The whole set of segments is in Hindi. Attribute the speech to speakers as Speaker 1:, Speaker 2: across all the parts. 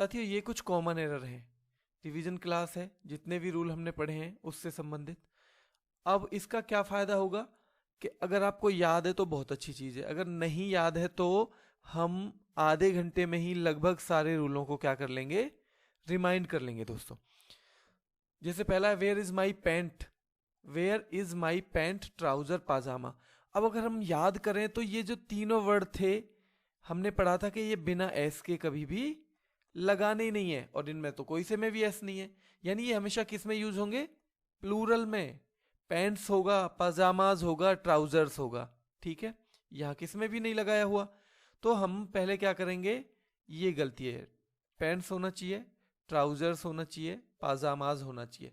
Speaker 1: साथियों ये कुछ कॉमन एरर हैं, रिवीजन क्लास है, जितने भी रूल हमने पढ़े हैं उससे संबंधित। अब इसका क्या फायदा होगा कि अगर आपको याद है तो बहुत अच्छी चीज है, अगर नहीं याद है तो हम आधे घंटे में ही लगभग सारे रूलों को क्या कर लेंगे, रिमाइंड कर लेंगे दोस्तों। जैसे पहला है where is my pant, where is my pant trouser pyjama. अब अगर हम याद करें तो ये जो तीनों वर्ड थे हमने पढ़ा था कि ये बिना एस के कभी भी लगाने ही नहीं है, और इनमें तो कोई से में भी एस नहीं है, यानी ये हमेशा किस में यूज होंगे, प्लूरल में। पैंट्स होगा, पाजामाज होगा, ट्राउजर्स होगा, ठीक है, यहाँ किस में भी नहीं लगाया हुआ। तो हम पहले क्या करेंगे, ये गलती है, पैंट्स होना चाहिए, ट्राउजर्स होना चाहिए, पाजामाज होना चाहिए।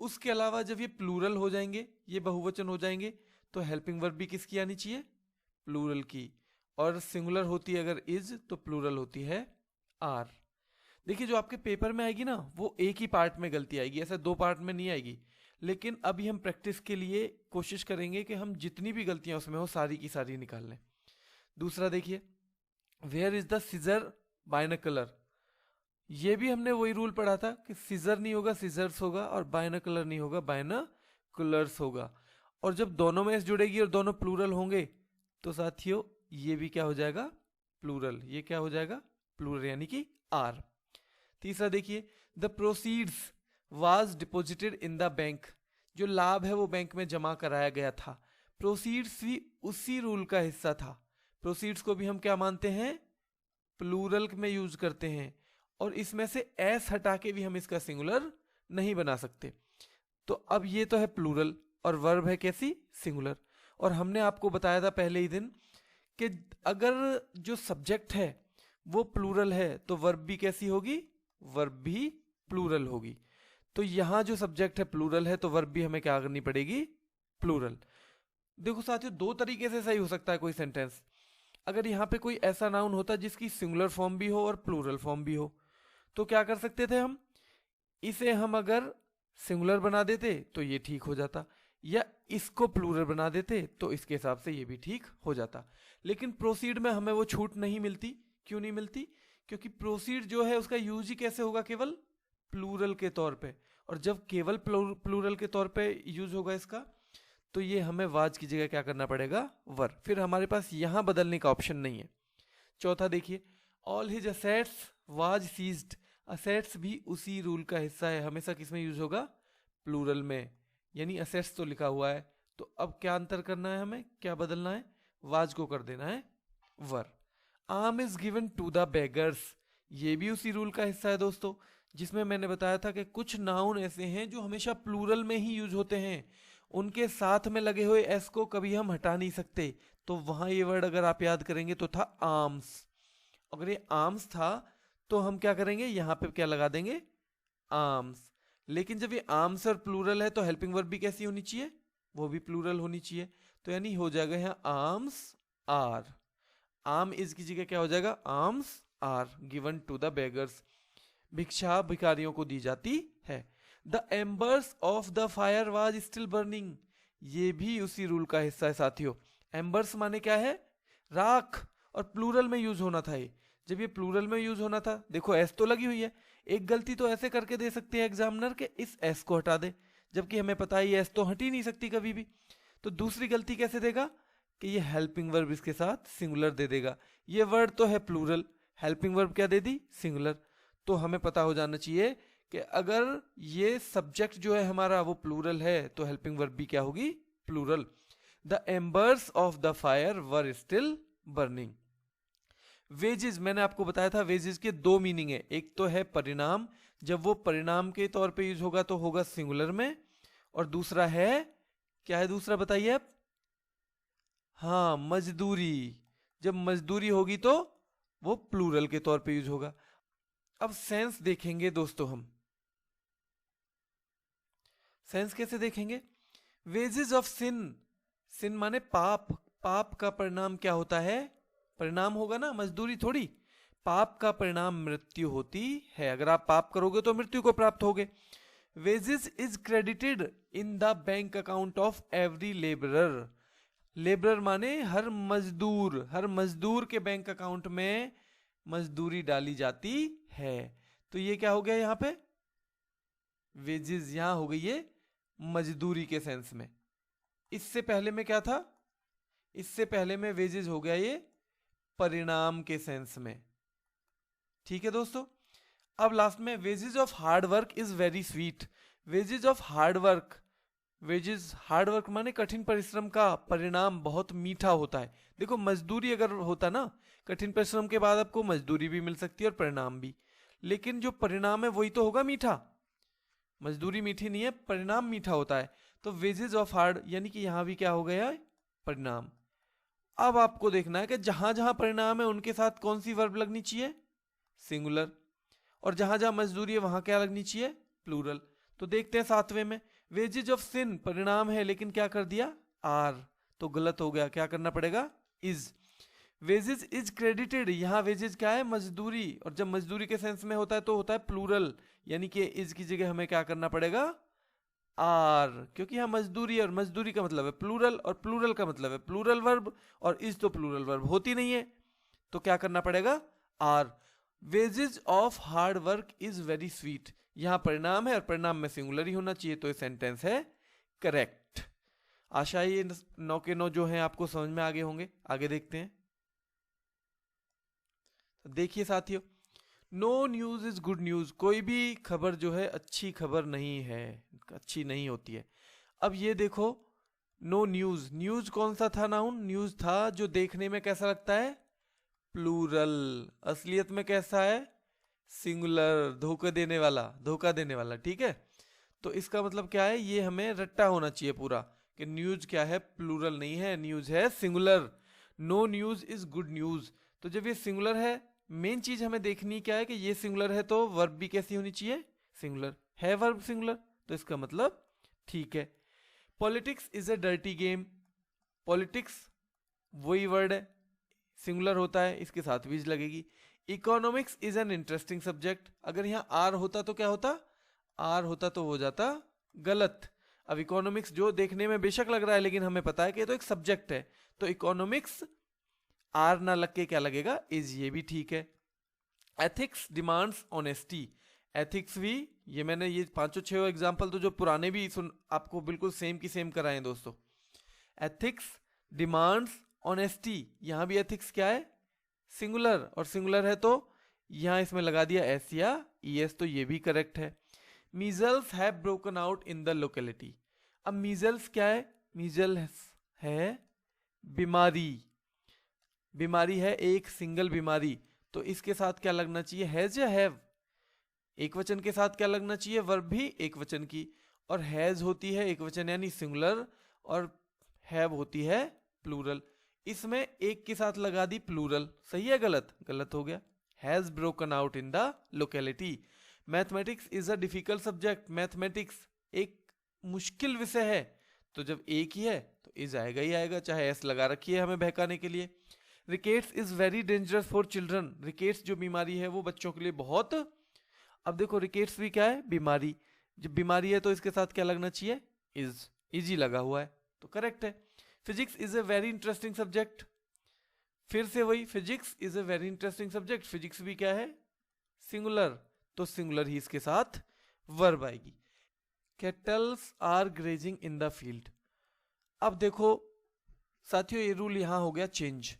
Speaker 1: उसके अलावा जब ये प्लूरल हो जाएंगे, ये बहुवचन हो जाएंगे, तो हेल्पिंग वर्ब भी किसकी आनी चाहिए, प्लूरल की। और सिंगुलर होती है अगर इज तो प्लूरल होती है आर। देखिए जो आपके पेपर में आएगी ना वो एक ही पार्ट में गलती आएगी, ऐसे दो पार्ट में नहीं आएगी। लेकिन अभी हम प्रैक्टिस के लिए कोशिश करेंगे कि हम जितनी भी गलतियां उसमें हो सारी की सारी निकाल लें। दूसरा देखिए, where is the scissor binocular, ये भी हमने वही रूल पढ़ा था कि सीजर नहीं होगा सीजर्स होगा, और बाइनोकुलर नहीं होगा बाइनोकुलर्स होगा। और जब दोनों में एस जुड़ेगी और दोनों प्लूरल होंगे तो साथियों ये भी क्या हो जाएगा, प्लूरल, ये क्या हो जाएगा, प्लूरल यानी कि आर। तीसरा देखिए, the proceeds was deposited in the bank, जो लाभ है वो बैंक में जमा कराया गया था। प्रोसीड्स भी उसी रूल का हिस्सा था। प्रोसीड्स को भी हम क्या मानते हैं, प्लूरल में यूज करते हैं, और इसमें से एस हटा के भी हम इसका सिंगुलर नहीं बना सकते। तो अब ये तो है प्लूरल और वर्ब है कैसी, सिंगुलर। और हमने आपको बताया था पहले ही दिन कि अगर जो सब्जेक्ट है वो प्लूरल है तो वर्ब भी कैसी होगी, वर्ब भी प्लूरल होगी। तो यहां जो सब्जेक्ट है प्लूरल है तो वर्ब भी हमें क्या करनी पड़ेगी, प्लूरल। देखो साथियों दो तरीके से सही हो सकता है कोई सेंटेंस। अगर यहाँ पे कोई ऐसा नाउन होता जिसकी सिंगुलर फॉर्म भी हो और प्लूरल फॉर्म भी हो, तो क्या कर सकते थे हम, इसे हम अगर सिंगुलर बना देते तो ये ठीक हो जाता, या इसको प्लूरल बना देते तो इसके हिसाब से ये भी ठीक हो जाता। लेकिन प्रोसीड में हमें वो छूट नहीं मिलती। क्यों नहीं मिलती, क्योंकि प्रोसीड जो है उसका यूज ही कैसे होगा, केवल प्लूरल के तौर पे। और जब केवल प्लूरल के तौर पे यूज होगा इसका, तो ये हमें वाज की जगह क्या करना पड़ेगा, वर। फिर हमारे पास यहां बदलने का ऑप्शन नहीं है। चौथा देखिए, all his assets was seized, assets भी उसी रूल का हिस्सा है, हमेशा किसमें यूज होगा, प्लूरल में। यानी असेट्स तो लिखा हुआ है, तो अब क्या अंतर करना है, हमें क्या बदलना है, वाज को कर देना है वर। Alms is given to the beggars, ये भी उसी रूल का हिस्सा है दोस्तों, जिसमें मैंने बताया था कि कुछ नाउन ऐसे हैं जो हमेशा प्लूरल में ही यूज होते हैं, उनके साथ में लगे हुए एस को कभी हम हटा नहीं सकते। तो वहां ये वर्ड अगर आप याद करेंगे तो था आर्म्स। अगर ये आर्म्स था तो हम क्या करेंगे, यहां पे क्या लगा देंगे, आर्म्स। लेकिन जब ये आर्म्स और प्लूरल है तो हेल्पिंग वर्ब भी कैसी होनी चाहिए, वो भी प्लूरल होनी चाहिए। तो यानी हो जाएगा यहाँ आर्म्स आर, आर्म इज की जगह क्या हो जाएगा, arms are given to the beggars, भिक्षा भिखारियों को दी जाती है। The embers of the fire was still burning, ये भी उसी रूल का हिस्सा है साथियों। एम्बर्स माने क्या है, राख, और प्लूरल में यूज होना था ये। जब ये प्लूरल में यूज होना था, देखो एस तो लगी हुई है, एक गलती तो ऐसे करके दे सकते हैं एग्जामिनर के इस एस को हटा दे, जबकि हमें पता है ये एस तो हट ही नहीं सकती कभी भी। तो दूसरी गलती कैसे देगा कि ये हेल्पिंग वर्ब इसके साथ सिंगुलर दे देगा। ये वर्ड तो है प्लूरल, हेल्पिंग वर्ब क्या दे दी, सिंगुलर। तो हमें पता हो जाना चाहिए कि अगर ये सब्जेक्ट जो है हमारा वो प्लूरल है तो हेल्पिंग वर्ब भी क्या होगी, plural. The embers of the fire were still burning. Wages, मैंने आपको बताया था वेजेस के दो मीनिंग है, एक तो है परिणाम, जब वो परिणाम के तौर पे यूज होगा तो होगा सिंगुलर में, और दूसरा है, क्या है दूसरा बताइए आप, हाँ मजदूरी, जब मजदूरी होगी तो वो प्लूरल के तौर पे यूज होगा। अब सेंस देखेंगे दोस्तों, हम सेंस कैसे देखेंगे, वेजेस ऑफ सिन, सिन माने पाप, पाप का परिणाम क्या होता है, परिणाम होगा ना, मजदूरी थोड़ी। पाप का परिणाम मृत्यु होती है, अगर आप पाप करोगे तो मृत्यु को प्राप्त होगे। Wages is credited in the bank account of every labourer, labourer माने हर मजदूर, हर मजदूर के बैंक अकाउंट में मजदूरी डाली जाती है। तो ये क्या हो गया यहाँ पे, वेजेस, यहां हो गई ये मजदूरी के सेंस में। इससे पहले में क्या था, इससे पहले में वेजेस हो गया ये परिणाम के सेंस में। ठीक है दोस्तों। अब लास्ट में wages of hard work is very sweet. Wages of hard work, wages hard work माने कठिन परिश्रम का परिणाम बहुत मीठा होता है। देखो मजदूरी अगर होता ना, कठिन परिश्रम के बाद आपको मजदूरी भी मिल सकती है और परिणाम भी, लेकिन जो परिणाम है वही तो होगा मीठा। मजदूरी मीठी नहीं है, परिणाम मीठा होता है। तो वेजेस ऑफ हार्ड यानी कि यहां भी क्या हो गया, परिणाम। अब आपको देखना है कि जहां जहां परिणाम है उनके साथ कौन सी वर्ब लगनी चाहिए, सिंगुलर, और जहां जहां मजदूरी है वहां क्या लगनी चाहिए, प्लूरल। तो देखते हैं सातवें में, वेजेज ऑफ सिन परिणाम है लेकिन क्या कर दिया, आर, तो गलत हो गया, क्या करना पड़ेगा, इज। वेजेज इज क्रेडिटेड, यहां वेजेज क्या है, मजदूरी, और जब मजदूरी के सेंस में होता है तो होता है प्लूरल, यानी कि इज की जगह हमें क्या करना पड़ेगा, आर, क्योंकि यहाँ मजदूरी, और मजदूरी का मतलब है प्लूरल, और प्लूरल का मतलब है प्लूरल वर्ब, और इज तो प्लूरल वर्ब होती नहीं है, तो क्या करना पड़ेगा, are. Wages of hard work is very sweet, यहां परिणाम है और परिणाम में सिंगुलर ही होना चाहिए, तो ये सेंटेंस है करेक्ट। आशा ये 9 के 9 जो है आपको समझ में आगे होंगे। आगे देखते हैं। तो देखिए साथियों, no news is good news, कोई भी खबर जो है अच्छी खबर नहीं है, अच्छी नहीं होती है। अब ये देखो, नो न्यूज, न्यूज कौन सा था नाउन, न्यूज था जो देखने में कैसा लगता है, प्लूरल, असलियत में कैसा है, सिंगुलर, धोखा देने वाला, धोखा देने वाला। ठीक है, तो इसका मतलब क्या है, ये हमें रट्टा होना चाहिए पूरा कि न्यूज क्या है, प्लूरल नहीं है, न्यूज है singular. No news is good news, तो जब ये सिंगुलर है, मेन चीज हमें देखनी क्या है कि ये सिंगुलर है तो वर्ब भी कैसी होनी चाहिए, सिंगुलर है, वर्ब सिंगुलर, तो इसका मतलब ठीक है। Politics is a dirty game, politics वही वर्ड है, सिंगुलर होता है, इसके साथ बीज लगेगी। Economics is an interesting subject, अगर यहाँ आर होता तो क्या होता, आर होता तो हो जाता गलत। अब इकोनॉमिक्स जो देखने में बेशक लग रहा है लेकिन हमें पता है कि ये तो एक सब्जेक्ट है, तो इकोनॉमिक्स आर ना लग के क्या लगेगा, इज, ये भी ठीक है। एथिक्स डिमांड्स ऑनेस्टी, एथिक्स भी, ये मैंने ये 5-6 एग्जाम्पल तो जो पुराने भी सुन आपको बिल्कुल सेम की सेम कराए दोस्तों। एथिक्स डिमांड्स ऑनेस्टी, यहां भी एथिक्स क्या है, सिंगुलर, और सिंगुलर है तो यहां इसमें लगा दिया एस या ईएस, तो ये भी करेक्ट है। Measles have broken out in the locality, अब मीजल्स क्या है, मीजल्स है बीमारी, बीमारी है एक सिंगल बीमारी, तो इसके साथ क्या लगना चाहिए, हैज या हैव, एक वचन के साथ क्या लगना चाहिए, वर्ब भी एक वचन की, और हैज होती है एक वचन यानी सिंगुलर, और हैव होती है प्लूरल, इसमें एक के साथ लगा दी प्लूरल, सही है गलत, गलत हो गया। Has broken out in the locality. Mathematics is a difficult subject, mathematics एक मुश्किल विषय है, तो जब एक ही है तो इज आएगा ही आएगा, चाहे एस लगा रखी है हमें बहकाने के लिए। Rickets is very dangerous for children, rickets जो बीमारी है वो बच्चों के लिए बहुत, अब देखो रिकेट्स भी क्या है, बीमारी, जब बीमारी है तो इसके साथ क्या लगना चाहिए, इज ही लगा हुआ है, तो करेक्ट है। Physics is a very interesting subject, फिर से वही, physics is a very interesting subject, physics भी क्या है, सिंगुलर, तो सिंगुलर ही इसके साथ वर्ब आएगी। Cattles are grazing in the field, अब देखो साथियों ये रूल यहां हो गया चेंज।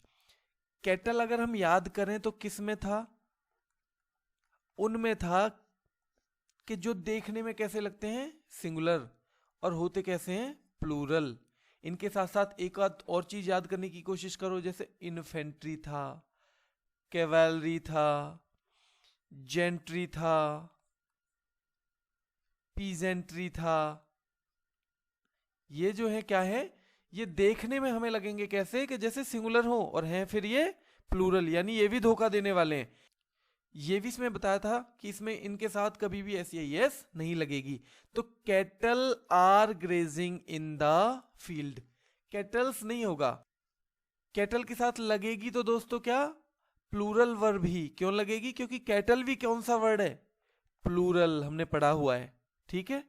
Speaker 1: कैटल अगर हम याद करें तो किस में था, उनमें था कि जो देखने में कैसे लगते हैं, सिंगुलर, और होते कैसे हैं, प्लूरल। इनके साथ साथ एक और चीज याद करने की कोशिश करो, जैसे इन्फेंट्री था, कैवेलरी था, जेंट्री था, पीजेंट्री था, ये जो है क्या है, ये देखने में हमें लगेंगे कैसे कि जैसे सिंगुलर हो, और हैं फिर ये प्लूरल, यानी ये भी धोखा देने वाले हैं। ये भी इसमें बताया था कि इसमें इनके साथ कभी भी एस या एस नहीं लगेगी। तो cattle are grazing in the field, cattles नहीं होगा, कैटल के साथ लगेगी तो दोस्तों क्या, प्लूरल वर्ब ही, क्यों लगेगी, क्योंकि कैटल भी कौन सा वर्ड है, प्लूरल, हमने पढ़ा हुआ है, ठीक है।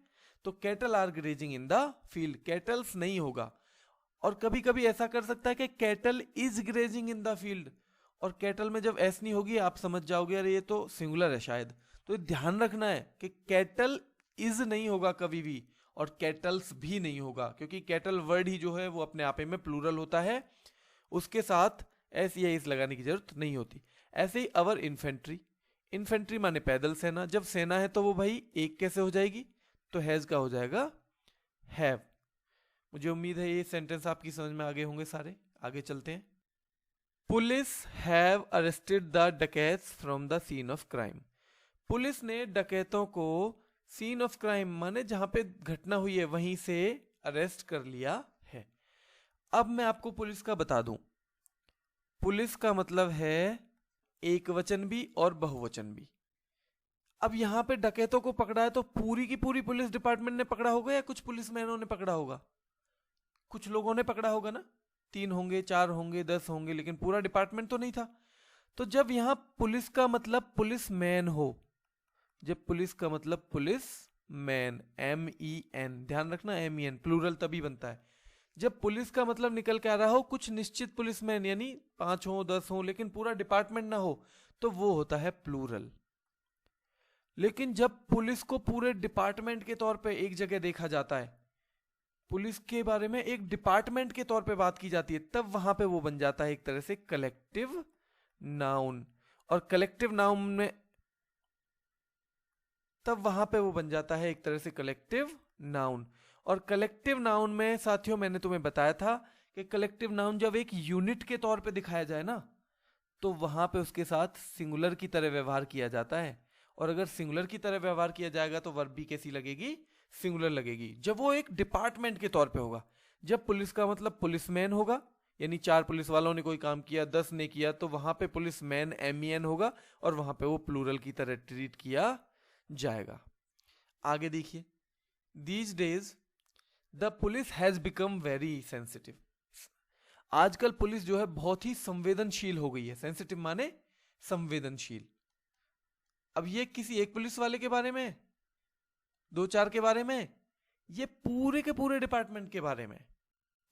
Speaker 1: तो cattle are grazing in the field, cattles नहीं होगा। और कभी कभी ऐसा कर सकता है कि cattle is grazing in the field, और कैटल में जब एस नहीं होगी आप समझ जाओगे अरे ये तो सिंगुलर है शायद, तो ध्यान रखना है कि कैटल इज नहीं होगा कभी भी, और कैटल्स भी नहीं होगा, क्योंकि कैटल वर्ड ही जो है वो अपने आप में प्लूरल होता है, उसके साथ एस या इस लगाने की जरूरत नहीं होती। ऐसे ही अवर इन्फेंट्री, इन्फेंट्री माने पैदल सेना, जब सेना है तो वो भाई एक कैसे हो जाएगी, तो हैज का हो जाएगा हैव। मुझे उम्मीद है ये सेंटेंस आपकी समझ में आगे होंगे सारे। आगे चलते हैं। Police have arrested the dacoits from the scene of crime. Police ने डकैतों को सीन ऑफ क्राइम माने जहां पे घटना हुई है वहीं से अरेस्ट कर लिया है। अब मैं आपको पुलिस का बता दूं, पुलिस का मतलब है एक वचन भी और बहुवचन भी। अब यहां पे डकैतों को पकड़ा है तो पूरी की पूरी पुलिस डिपार्टमेंट ने पकड़ा होगा या कुछ पुलिसमैनों ने पकड़ा होगा? कुछ लोगों ने पकड़ा होगा ना, 3 होंगे, 4 होंगे, 10 होंगे, लेकिन पूरा डिपार्टमेंट तो नहीं था। तो जब यहां पुलिस का मतलब पुलिस मैन हो, जब पुलिस का मतलब पुलिस मैन, MEN, ध्यान रखना MEN प्लूरल तभी बनता है जब पुलिस का मतलब निकल के आ रहा हो कुछ निश्चित पुलिसमैन, यानी 5 हो 10 हो लेकिन पूरा डिपार्टमेंट ना हो, तो वो होता है प्लूरल। लेकिन जब पुलिस को पूरे डिपार्टमेंट के तौर पे एक जगह देखा जाता है, पुलिस के बारे में एक डिपार्टमेंट के तौर पे बात की जाती है, तब वहां पे वो बन जाता है एक तरह से कलेक्टिव नाउन। और कलेक्टिव नाउन में तब वहां पे वो बन जाता है एक तरह से कलेक्टिव नाउन। और कलेक्टिव नाउन में साथियों मैंने तुम्हें बताया था कि कलेक्टिव नाउन जब एक यूनिट के तौर पे दिखाया जाए ना, तो वहां पे उसके साथ सिंगुलर की तरह व्यवहार किया जाता है। और अगर सिंगुलर की तरह व्यवहार किया जाएगा तो वर्ब भी कैसी लगेगी, सिंगुलर लगेगी, जब वो एक डिपार्टमेंट के तौर पे होगा। जब पुलिस का मतलब पुलिसमैन होगा, यानी 4 पुलिस वालों ने कोई काम किया, 10 ने किया, तो वहां पे पुलिसमैन MEN होगा और वहां पे वो प्लूरल की तरह ट्रीट किया जाएगा। आगे देखिए, these days the police has become very sensitive. आजकल पुलिस जो है बहुत ही संवेदनशील हो गई है। सेंसिटिव माने संवेदनशील। अब ये किसी एक पुलिस वाले के बारे में, 2-4 के बारे में, ये पूरे के पूरे डिपार्टमेंट के बारे में।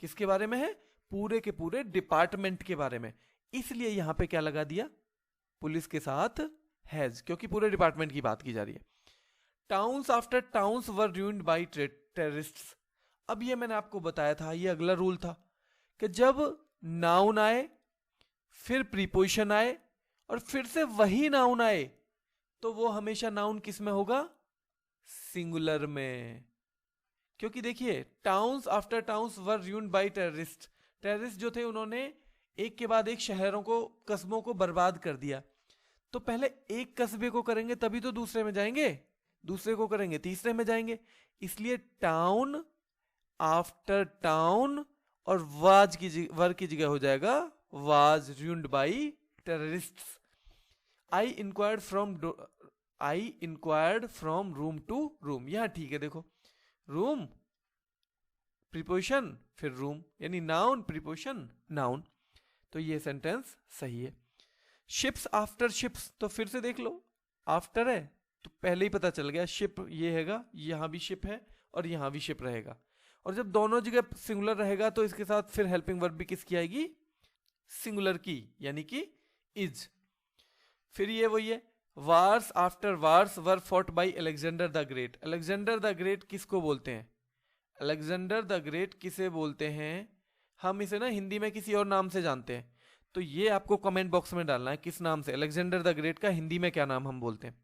Speaker 1: किसके बारे में है? पूरे के पूरे डिपार्टमेंट के बारे में। इसलिए यहां पे क्या लगा दिया, पुलिस के साथ हैज, क्योंकि पूरे डिपार्टमेंट की बात की जा रही है। Towns after towns were ruined by terrorists. अब ये मैंने आपको बताया था, ये अगला रूल था कि जब नाउन आए, फिर प्रीपोजिशन आए और फिर से वही नाउन आए, तो वो हमेशा नाउन किस में होगा? सिंगुलर में। क्योंकि देखिए, टाउन्स आफ्टर टाउन्स वर रूइंड बाय टेररिस्ट। टेररिस्ट जो थे उन्होंने एक के बाद एक शहरों को, कस्बों को बर्बाद कर दिया। तो पहले एक कस्बे को करेंगे तभी तो दूसरे में जाएंगे, दूसरे को करेंगे तीसरे में जाएंगे। इसलिए टाउन आफ्टर टाउन और वाज की वर की जगह हो जाएगा was ruined by terrorists. I inquired from room to room. यहां ठीक है, देखो, रूम प्रीपोजिशन फिर रूम, यानी नाउन प्रीपोजिशन नाउन। तो ये सेंटेंस सही है। शिप्स आफ्टर शिप्स, तो फिर से देख लो, आफ्टर है तो पहले ही पता चल गया शिप ये हैगा, यहां भी शिप है और यहां भी शिप रहेगा। और जब दोनों जगह सिंगुलर रहेगा तो इसके साथ फिर हेल्पिंग वर्ब भी किसकी आएगी? सिंगुलर की, यानी कि इज। फिर ये वही है, wars after wars were fought by Alexander the great. Alexander the great किसको बोलते हैं? अलेक्जेंडर द ग्रेट किसे बोलते हैं? हम इसे ना हिंदी में किसी और नाम से जानते हैं, तो ये आपको कमेंट बॉक्स में डालना है किस नाम से अलेक्जेंडर द ग्रेट का हिंदी में क्या नाम हम बोलते हैं।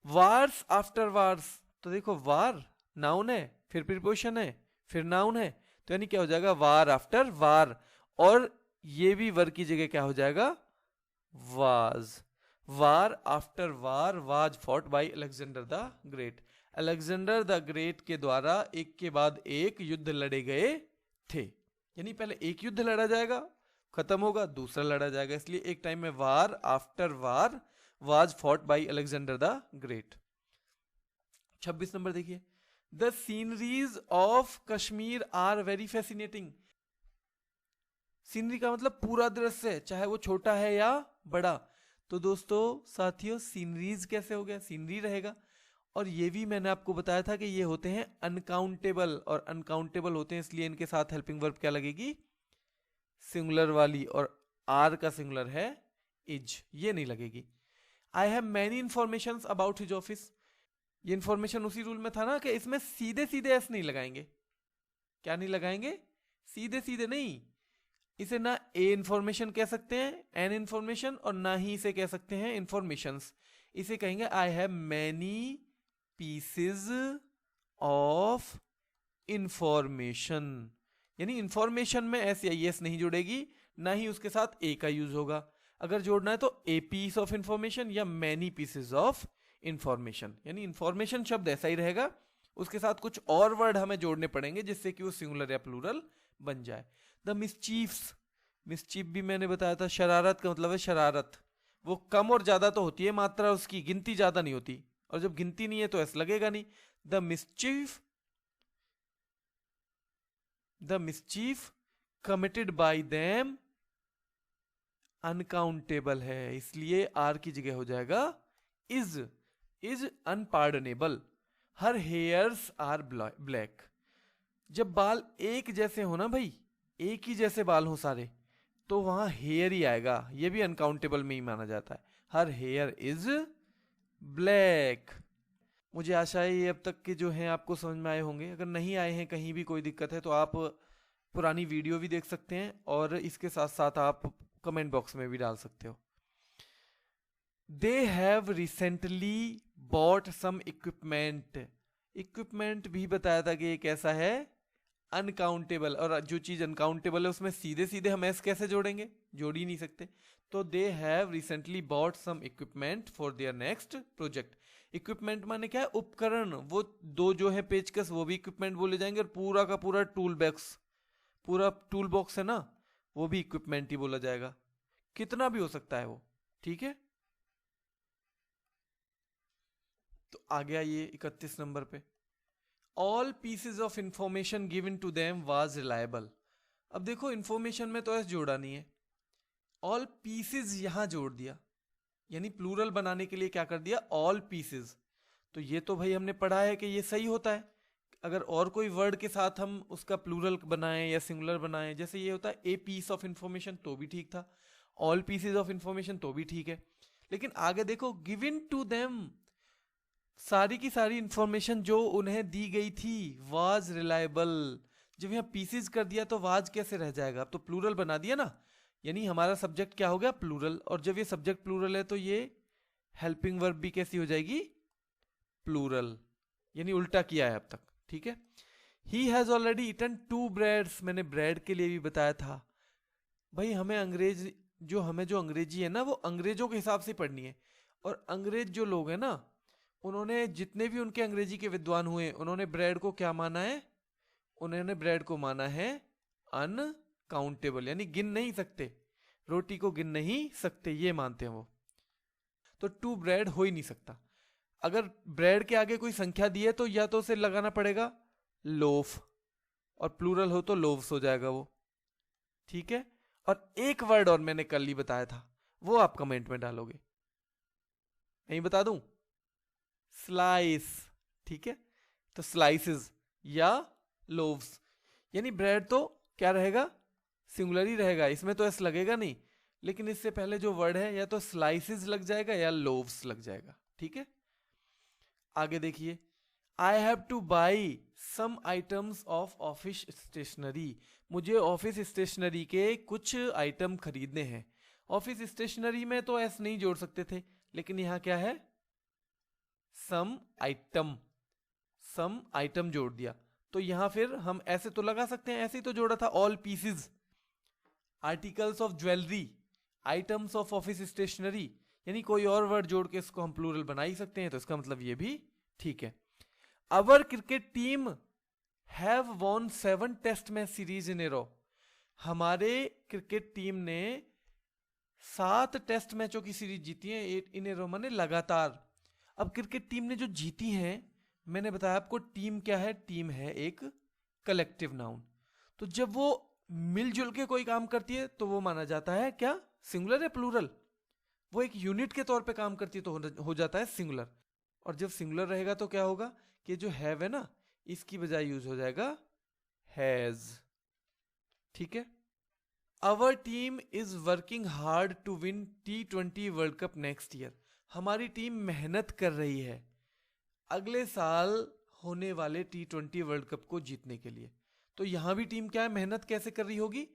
Speaker 1: वार्स आफ्टर वार्स, तो देखो वार नाउन है, फिर प्रीपोजिशन है, फिर नाउन है, तो यानी क्या हो जाएगा? वार आफ्टर वार। और ये भी वर की जगह क्या हो जाएगा? Was. War after war was fought by Alexander the great. Alexander the great के द्वारा एक के बाद एक युद्ध लड़े गए थे, यानी पहले एक युद्ध लड़ा जाएगा, खत्म होगा, दूसरा लड़ा जाएगा। इसलिए एक टाइम में war after war was fought by Alexander the great. 26 number देखिए, the sceneries of Kashmir are very fascinating. Scenery का मतलब पूरा दृश्य, चाहे वो छोटा है या बड़ा। तो दोस्तों साथियों, सीनरीज कैसे हो गया? सीनरी रहेगा। और ये भी मैंने आपको बताया था कि ये होते हैं अनकाउंटेबल, और अनकाउंटेबल होते हैं इसलिए इनके साथ हेल्पिंग वर्ब क्या लगेगी? सिंगुलर वाली। और आर का सिंगुलर है इज, ये नहीं लगेगी। I have many information about his office, ये इंफॉर्मेशन उसी रूल में था ना कि इसमें सीधे सीधे एस नहीं लगाएंगे। क्या नहीं लगाएंगे? सीधे सीधे नहीं। इसे ना ए इंफॉर्मेशन कह सकते हैं, एन इंफॉर्मेशन, और ना ही इसे कह सकते हैं इंफॉर्मेशंस। इसे कहेंगे I have many pieces of information. यानी इंफॉर्मेशन में एस या एस नहीं जुड़ेगी, ना ही उसके साथ ए का यूज होगा। अगर जोड़ना है तो ए पीस ऑफ इंफॉर्मेशन या मैनी पीसेज ऑफ इंफॉर्मेशन। यानी इंफॉर्मेशन शब्द ऐसा ही रहेगा, उसके साथ कुछ और वर्ड हमें जोड़ने पड़ेंगे जिससे कि वो सिंगुलर या प्लूरल बन जाए। द मिसचीफ्स, मिसचीफ भी मैंने बताया था, शरारत का मतलब है शरारत। वो कम और ज्यादा तो होती है मात्रा उसकी, गिनती ज्यादा नहीं होती, और जब गिनती नहीं है तो ऐसा लगेगा नहीं। The mischief committed by them uncountable है, इसलिए आर की जगह हो जाएगा is unpardonable. Her hairs are black. जब बाल एक जैसे हो ना भाई, एक ही जैसे बाल हो सारे, तो वहां हेयर ही आएगा, ये भी अनकाउंटेबल में ही माना जाता है। Her here is black. मुझे आशा है ये अब तक के जो हैं आपको समझ में आए होंगे। अगर नहीं आए हैं, कहीं भी कोई दिक्कत है, तो आप पुरानी वीडियो भी देख सकते हैं, और इसके साथ साथ आप कमेंट बॉक्स में भी डाल सकते हो। They have recently bought some equipment. Equipment भी बताया था कि एक ऐसा है अनकाउंटेबल, और जो चीज अनकाउंटेबल है उसमें सीधे सीधे हम एस कैसे जोड़ेंगे? जोड़ ही नहीं सकते। तो they have recently bought some equipment for their next project. Equipment माने क्या है? उपकरण। वो दो जो है पेचकस, वो भी इक्विपमेंट बोले जाएंगे, और पूरा का पूरा टूल बॉक्स, पूरा टूल बॉक्स है ना, वो भी इक्विपमेंट ही बोला जाएगा। कितना भी हो सकता है वो, ठीक है। तो आ गया ये 31 नंबर पे, all pieces of information given to them was reliable. अब देखो इंफॉर्मेशन में तो एस जोड़ा नहीं है, ऑल पीसेज यहां जोड़ दिया, यानी प्लूरल बनाने के लिए क्या कर दिया? All pieces. तो ये तो भाई हमने पढ़ा है कि ये सही होता है। अगर और कोई वर्ड के साथ हम उसका प्लूरल बनाएं या सिंगुलर बनाएं, जैसे ये होता है ए पीस ऑफ इंफॉर्मेशन, तो भी ठीक था। ऑल पीसेज ऑफ इंफॉर्मेशन तो भी ठीक है। लेकिन आगे देखो, गिवन टू देम, सारी की सारी इंफॉर्मेशन जो उन्हें दी गई थी, वाज रिलायबल। जब यहाँ पीसेज कर दिया तो वाज कैसे रह जाएगा? अब तो प्लूरल बना दिया ना, यानी हमारा सब्जेक्ट क्या हो गया? प्लूरल। और जब ये सब्जेक्ट प्लूरल है तो ये हेल्पिंग वर्ब भी कैसी हो जाएगी? प्लूरल। यानी उल्टा किया है अब तक, ठीक है। He has already eaten 2 breads, मैंने ब्रेड के लिए भी बताया था। भाई हमें जो अंग्रेजी है ना, वो अंग्रेजों के हिसाब से पढ़नी है। और अंग्रेज जो लोग हैं ना, उन्होंने जितने भी उनके अंग्रेजी के विद्वान हुए, उन्होंने ब्रेड को क्या माना है? उन्होंने ब्रेड को माना है अनकाउंटेबल, यानी गिन नहीं सकते, रोटी को गिन नहीं सकते, ये मानते हैं वो। तो 2 ब्रेड हो ही नहीं सकता। अगर ब्रेड के आगे कोई संख्या दी है तो या तो उसे लगाना पड़ेगा लोफ, और प्लूरल हो तो लोव्स हो जाएगा वो, ठीक है। और एक वर्ड और मैंने कल ही बताया था, वो आप कमेंट में डालोगे, नहीं बता दूं? स्लाइस, ठीक है। तो स्लाइसेस या लोव्स, यानी ब्रेड तो क्या रहेगा? सिंगुलर ही रहेगा, इसमें तो एस लगेगा नहीं। लेकिन इससे पहले जो वर्ड है, या तो स्लाइसेस लग जाएगा या लोव्स लग जाएगा, ठीक है। आगे देखिए, I have to buy some items of office stationery. मुझे ऑफिस स्टेशनरी के कुछ आइटम खरीदने हैं। ऑफिस स्टेशनरी में तो एस नहीं जोड़ सकते थे, लेकिन यहां क्या है? सम आइटम जोड़ दिया। तो यहां फिर हम ऐसे तो लगा सकते हैं, ऐसे ही तो जोड़ा था, all pieces, articles of jewellery, items of office stationery, यानी कोई और वर्ड जोड़ के इसको हम प्लूरल बना ही सकते हैं। तो इसका मतलब ये भी ठीक है। Our cricket team have won 7 test match series in a row. हमारे क्रिकेट टीम ने 7 टेस्ट मैचों की सीरीज जीती है इन ए रो, माने लगातार। अब क्रिकेट टीम ने जो जीती है, मैंने बताया आपको टीम क्या है? टीम है एक कलेक्टिव नाउन। तो जब वो मिलजुल के कोई काम करती है तो वो माना जाता है क्या? सिंगुलर या प्लूरल? वो एक यूनिट के तौर पे काम करती है तो हो जाता है सिंगुलर। और जब सिंगुलर रहेगा तो क्या होगा कि जो हैव है ना, इसकी बजाय यूज हो जाएगा हैज, ठीक है। Our team is working hard to win T20 world cup next year. हमारी टीम मेहनत कर रही है अगले साल होने वाले T20 वर्ल्ड कप को जीतने के लिए। तो यहां भी टीम क्या है, मेहनत कैसे कर रही होगी,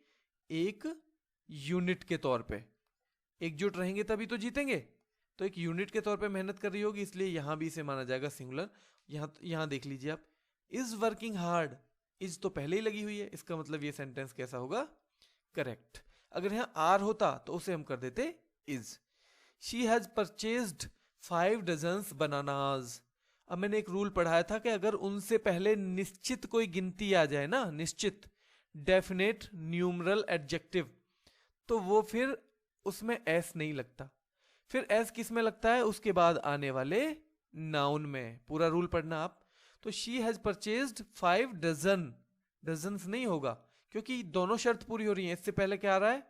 Speaker 1: एक यूनिट के तौर पे, एकजुट रहेंगे तभी तो जीतेंगे, तो एक यूनिट के तौर पे मेहनत कर रही होगी, इसलिए यहां भी इसे माना जाएगा सिंगुलर। यहां देख लीजिए आप, इज वर्किंग हार्ड, इज तो पहले ही लगी हुई है, इसका मतलब ये सेंटेंस कैसा होगा, करेक्ट। अगर यहां आर होता तो उसे हम कर देते is. She has purchased 5 dozens bananas. अब मैंने एक रूल पढ़ाया था कि अगर उनसे पहले निश्चित कोई गिनती आ जाए ना, निश्चित डेफिनेट न्यूमरल एडजेक्टिव, तो वो फिर उसमें एस नहीं लगता। फिर एस किस में लगता है, उसके बाद आने वाले नाउन में। पूरा रूल पढ़ना आप। तो she has purchased 5 dozen, dozens नहीं होगा क्योंकि दोनों शर्त पूरी हो रही है। इससे पहले क्या आ रहा है,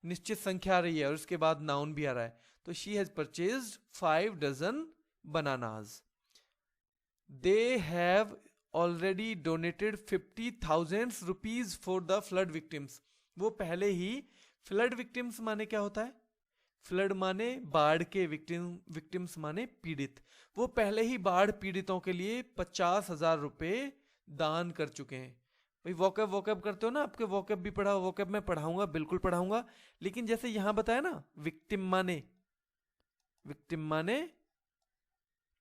Speaker 1: निश्चित संख्या आ रही है और उसके बाद नाउन भी आ रहा है। तो she has purchased 5 dozen bananas. They have already donated 50,000 rupees for the flood victims. वो पहले ही, फ्लड विक्टिम्स माने क्या होता है, फ्लड माने बाढ़ के, विक्टिम्स माने पीड़ित। वो पहले ही बाढ़ पीड़ितों के लिए 50,000 रुपए दान कर चुके हैं। भाई वोकैब वोकैब करते हो ना, आपके वोकैब भी पढ़ा, वोकैब मैं पढ़ाऊंगा, बिल्कुल पढ़ाऊंगा, लेकिन जैसे यहां बताया ना, विक्टिम माने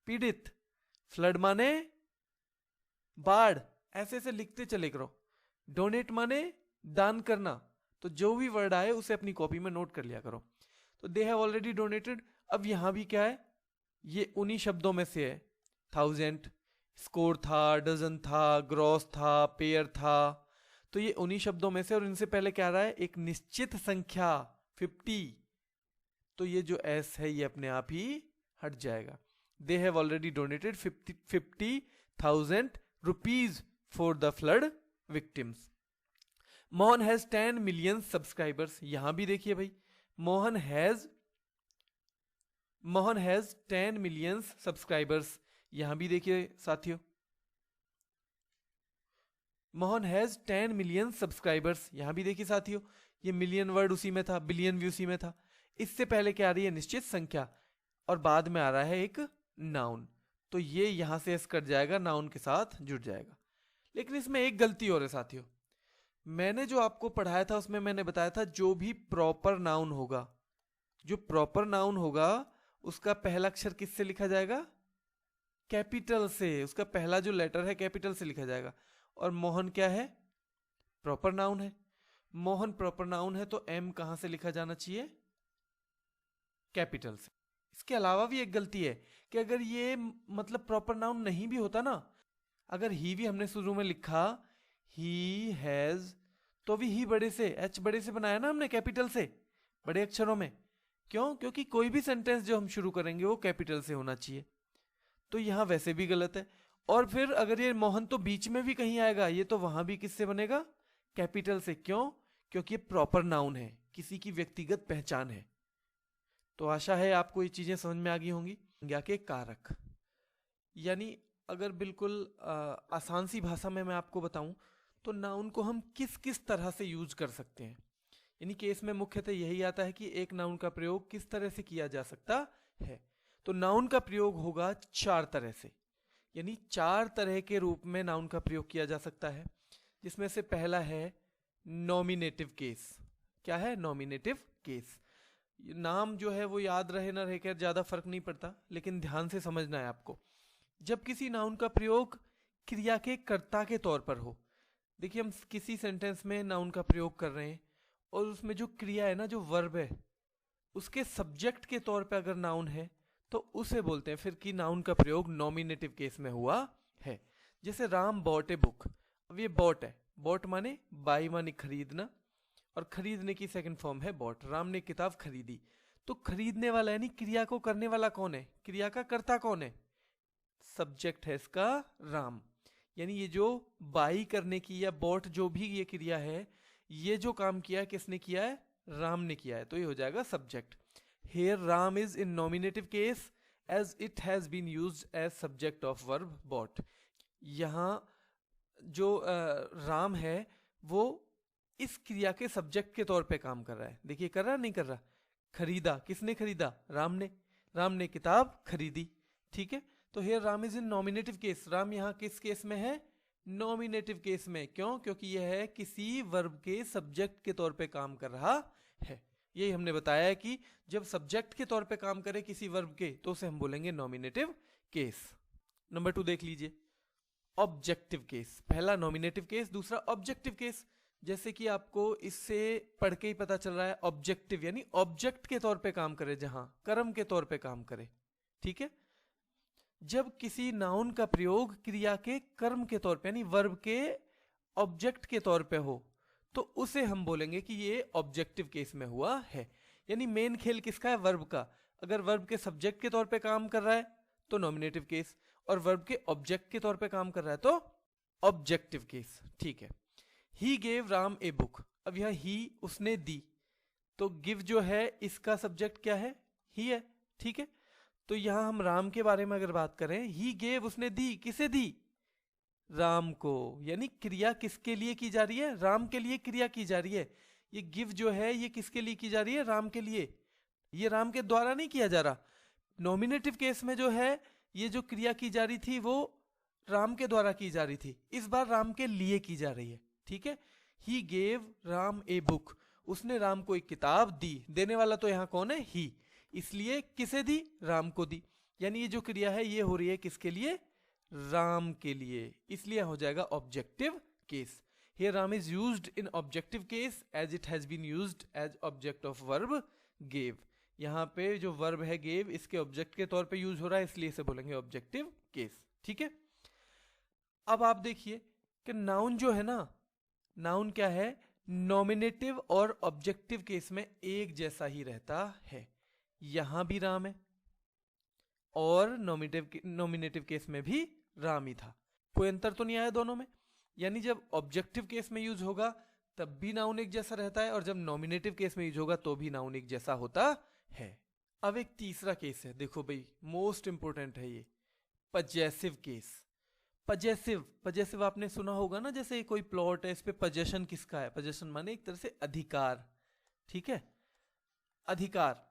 Speaker 1: पीड़ित, फ्लड माने बाढ़, ऐसे ऐसे लिखते चले करो। डोनेट माने दान करना। तो जो भी वर्ड आए उसे अपनी कॉपी में नोट कर लिया करो। तो दे हैव ऑलरेडी डोनेटेड। अब यहां भी क्या है, ये उन्हीं शब्दों में से है। 1000 स्कोर था, डजन था, ग्रॉस था, पेयर था, तो ये उन्हीं शब्दों में से। और इनसे पहले क्या रहा है, एक निश्चित संख्या 50। तो ये जो एस है ये अपने आप ही हट जाएगा। दे have already donated 50,000 rupees for the flood victims. Mohan has 10 million subscribers. यहां भी देखिए भाई, मोहन हैज 10 मिलियन सब्सक्राइबर्स। यहां भी देखिए साथियों, मोहन हैज 10 मिलियन सब्सक्राइबर्स। यहां भी देखिए साथियों, ये मिलियन वर्ड उसी में था, बिलियन भी उसी में था। इससे पहले क्या आ रही है, निश्चित संख्या, और बाद में आ रहा है एक नाउन। तो ये यहां से एस कट जाएगा, नाउन के साथ जुड़ जाएगा। लेकिन इसमें एक गलती और है साथियों। मैंने जो आपको पढ़ाया था उसमें मैंने बताया था जो भी प्रॉपर नाउन होगा, जो प्रॉपर नाउन होगा उसका पहला अक्षर किससे लिखा जाएगा, कैपिटल से। उसका पहला जो लेटर है कैपिटल से लिखा जाएगा। और मोहन क्या है, प्रॉपर नाउन है। मोहन प्रॉपर नाउन है तो एम कहां से लिखा जाना चाहिए, कैपिटल से। इसके अलावा भी एक गलती है कि अगर ये मतलब प्रॉपर नाउन नहीं भी होता ना, अगर ही भी हमने शुरू में लिखा ही हैज, तो भी ही बड़े से, एच बड़े से बनाया ना हमने, कैपिटल से, बड़े अक्षरों में। क्यों, क्योंकि कोई भी सेंटेंस जो हम शुरू करेंगे वो कैपिटल से होना चाहिए। तो यहां वैसे भी गलत है। और फिर अगर ये मोहन तो बीच में भी कहीं आएगा, ये तो वहां भी किससे बनेगा, कैपिटल से। क्यों, क्योंकि ये प्रॉपर नाउन है, किसी की व्यक्तिगत पहचान है। तो आशा है आपको ये चीजें समझ में आ गई होंगी। संज्ञा के कारक, यानी अगर बिल्कुल आसान सी भाषा में मैं आपको बताऊं तो नाउन को हम किस किस तरह से यूज कर सकते हैं। यानी केस में मुख्यतः यही आता है कि एक नाउन का प्रयोग किस तरह से किया जा सकता है। तो नाउन का प्रयोग होगा 4 तरह से, यानी 4 तरह के रूप में नाउन का प्रयोग किया जा सकता है। जिसमें से पहला है नॉमिनेटिव केस। क्या है, नॉमिनेटिव केस। नाम जो है वो याद रहे ना रहे, क्या ज्यादा फर्क नहीं पड़ता, लेकिन ध्यान से समझना है आपको। जब किसी नाउन का प्रयोग क्रिया के कर्ता के तौर पर हो, देखिए हम किसी सेंटेंस में नाउन का प्रयोग कर रहे हैं और उसमें जो क्रिया है ना, जो वर्ब है, उसके सब्जेक्ट के तौर पर अगर नाउन है तो उसे बोलते हैं फिर कि नाउन का प्रयोग नॉमिनेटिव केस में हुआ है। जैसे राम बॉट ए बुक। अब ये बॉट है, बॉट माने बाई माने खरीदना, और खरीदने की सेकंड फॉर्म है बॉट। राम ने किताब खरीदी, तो खरीदने वाला यानी क्रिया को करने वाला कौन है, क्रिया का कर्ता कौन है, सब्जेक्ट है इसका राम। यानी ये जो बाई करने की या बॉट जो भी ये क्रिया है, ये जो काम किया है किसने किया है, राम ने किया है, तो ये हो जाएगा subject. Here Ram is in nominative case as it has been used as subject of verb bought. यहाँ जो राम है वो इस क्रिया के सब्जेक्ट के तौर पे काम कर रहा है। देखिए कर रहा नहीं कर रहा, खरीदा, किसने खरीदा, राम ने। राम ने किताब खरीदी, ठीक है। तो here Ram is in nominative case, Ram यहाँ किस केस में है, नॉमिनेटिव केस में। क्यों? क्योंकि यह है किसी वर्ब के सब्जेक्ट के तौर पे काम कर रहा है। यही हमने बताया है कि जब सब्जेक्ट के तौर पे काम करे किसी वर्ब के तो उसे हम बोलेंगे नॉमिनेटिव केस। नंबर 2 देख लीजिए, ऑब्जेक्टिव केस। पहला नॉमिनेटिव केस, दूसरा ऑब्जेक्टिव केस। जैसे कि आपको इससे पढ़ के ही पता चल रहा है, ऑब्जेक्टिव यानी ऑब्जेक्ट के तौर पे काम करे, जहां कर्म के तौर पे काम करे, ठीक है। जब किसी नाउन का प्रयोग क्रिया के कर्म के तौर पे यानी वर्ब के ऑब्जेक्ट के तौर पे हो तो उसे हम बोलेंगे कि ये ऑब्जेक्टिव केस में हुआ है। यानी मेन खेल किसका है, वर्ब का। अगर वर्ब के सब्जेक्ट के तौर पे काम कर रहा है तो नॉमिनेटिव केस, और वर्ब के ऑब्जेक्ट के तौर पे काम कर रहा है तो ऑब्जेक्टिव केस, ठीक है। He gave Ram a book, अब यह ही उसने दी, तो गिव जो है इसका सब्जेक्ट क्या है, ही है, ठीक है। तो यहां हम राम के बारे में अगर बात करें, ही गेव उसने दी, किसे दी, राम को। यानी क्रिया किसके लिए की जा रही है, राम के लिए क्रिया की जा रही है। ये गिव जो है ये किसके लिए की जा रही है, राम के लिए। ये राम के द्वारा नहीं किया जा रहा। नॉमिनेटिव केस में जो है ये जो क्रिया की जा रही थी वो राम के द्वारा की जा रही थी, इस बार राम के लिए की जा रही है, ठीक है। He gave Ram a book, उसने राम को एक किताब दी, देने वाला तो यहां कौन है, ही, इसलिए किसे दी, राम को दी। यानी ये जो क्रिया है ये हो रही है किसके लिए, राम के लिए, इसलिए हो जाएगा objective case. Here Ram is used in objective case as it has been used as object of verb gave. यहाँ पे जो वर्ब है gave इसके ऑब्जेक्ट के तौर पे यूज हो रहा है, इसलिए इसे बोलेंगे ऑब्जेक्टिव केस, ठीक है। अब आप देखिए कि नाउन जो है ना, नाउन क्या है, नॉमिनेटिव और ऑब्जेक्टिव केस में एक जैसा ही रहता है। यहां भी राम है और नॉमिनेटिव केस में भी राम ही था, कोई अंतर तो नहीं आया दोनों में। यानी जब ऑब्जेक्टिव केस में यूज होगा तब भी नाउन एक जैसा रहता है, और जब नॉमिनेटिव केस में यूज होगा तो भी नाउन एक जैसा होता है। अब एक तीसरा केस है, देखो भाई मोस्ट इंपोर्टेंट है ये, पजेसिव केस। पजेसिव आपने सुना होगा ना, जैसे कोई प्लॉट है, इस पे पजेशन किसका है, पजेशन माने एक तरह से अधिकार, ठीक है, अधिकार।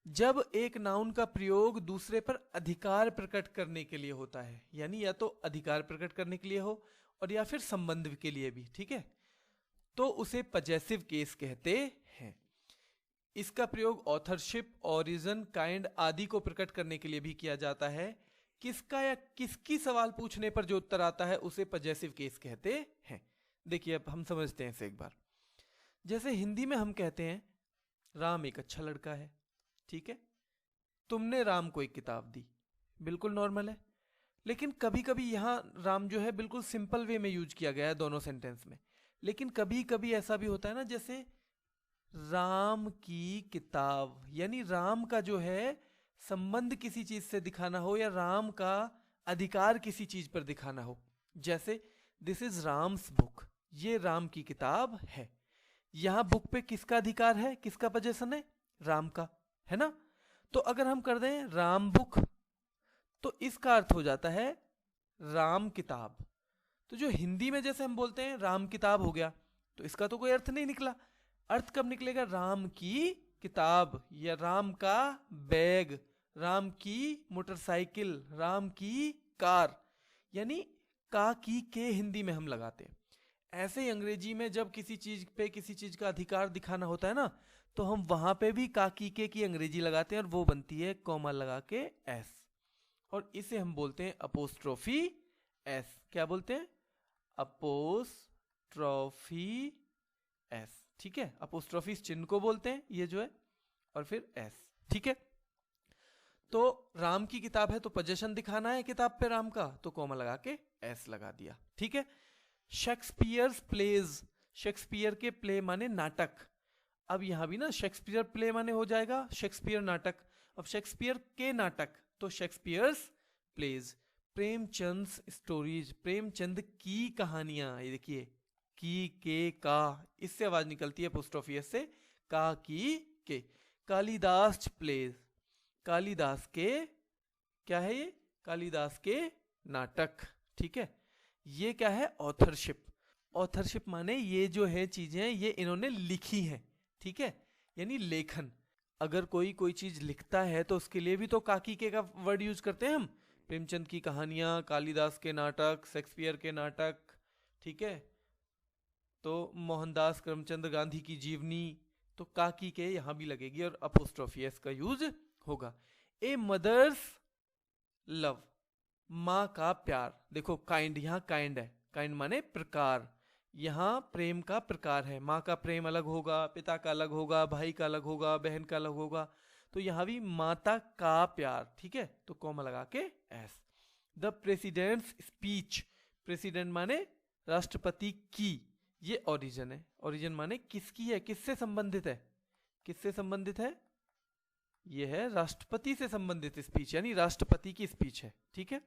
Speaker 1: जब एक नाउन का प्रयोग दूसरे पर अधिकार प्रकट करने के लिए होता है, यानी या तो अधिकार प्रकट करने के लिए हो और या फिर संबंध के लिए भी, ठीक है, तो उसे पजेसिव केस कहते हैं। इसका प्रयोग ऑथरशिप, ओरिजिन, काइंड आदि को प्रकट करने के लिए भी किया जाता है। किसका या किसकी सवाल पूछने पर जो उत्तर आता है उसे पजेसिव केस कहते हैं। देखिए अब हम समझते हैं इसे एक बार। जैसे हिंदी में हम कहते हैं राम एक अच्छा लड़का है, ठीक है, तुमने राम को एक किताब दी, बिल्कुल नॉर्मल है। लेकिन कभी कभी यहां राम जो है बिल्कुल सिंपल वे में यूज किया गया है दोनों सेंटेंस में, लेकिन कभी कभी ऐसा भी होता है ना, जैसे राम की किताब, यानी राम का जो है संबंध किसी चीज से दिखाना हो या राम का अधिकार किसी चीज पर दिखाना हो। जैसे दिस इज राम्स बुक, ये राम की किताब है। यहां बुक पे किसका अधिकार है, किसका पोजीशन है, राम का, है ना। तो अगर हम कर दें राम बुक तो इसका अर्थ हो जाता है राम किताब। तो जो हिंदी में जैसे हम बोलते हैं राम किताब हो गया, तो इसका तो कोई अर्थ नहीं निकला। अर्थ कब निकलेगा, राम की किताब या राम का बैग, राम की मोटरसाइकिल, राम की कार, यानी का की के हिंदी में हम लगाते हैं। ऐसे ही अंग्रेजी में जब किसी चीज पे किसी चीज का अधिकार दिखाना होता है ना, तो हम वहां पे भी का की के की अंग्रेजी लगाते हैं और वो बनती है कॉमा लगा के एस, और इसे हम बोलते हैं अपोस्ट्रोफी एस। क्या बोलते हैं, अपोस्ट्रोफी एस, ठीक है। अपोस्ट्रोफी चिन्ह को बोलते हैं ये जो है, और फिर एस, ठीक है। तो राम की किताब है तो पोजीशन दिखाना है किताब पे राम का, तो कॉमा लगा के एस लगा दिया, ठीक है। शेक्सपियर्स प्लेज, शेक्सपियर के प्ले माने नाटक। अब यहां भी ना शेक्सपियर प्ले माने हो जाएगा शेक्सपियर नाटक। अब शेक्सपियर के नाटक तो Shakespeare's plays. Premchand stories, Premchand की कहानियां, ये देखिए की के का, इससे आवाज निकलती है अपोस्ट्रोफी से, का की के। कालिदास प्लेज, कालिदास के, क्या है ये, कालिदास के नाटक, ठीक है। ये क्या है, ऑथरशिप। ऑथरशिप माने ये जो है चीजें ये इन्होंने लिखी हैं, ठीक है, यानी लेखन। अगर कोई चीज लिखता है तो उसके लिए भी तो काकी के का वर्ड यूज करते हैं हम। प्रेमचंद की कहानियां, कालिदास के नाटक, शेक्सपियर के नाटक, ठीक है, तो मोहनदास करमचंद गांधी की जीवनी, तो काकी के यहां भी लगेगी और अपोस्ट्रोफी एस का यूज होगा। ए मदर्स लव, माँ का प्यार। देखो काइंड, यहाँ काइंड है, काइंड माने प्रकार, यहाँ प्रेम का प्रकार है। माँ का प्रेम अलग होगा, पिता का अलग होगा, भाई का अलग होगा, बहन का अलग होगा। तो यहाँ भी माता का प्यार, ठीक है, तो कॉमा लगा के S. The president's speech, president माने राष्ट्रपति की, ये ओरिजिन है। ओरिजिन माने किसकी है, किससे संबंधित है, किससे संबंधित है, ये है राष्ट्रपति से संबंधित स्पीच, यानी राष्ट्रपति की स्पीच है, ठीक है।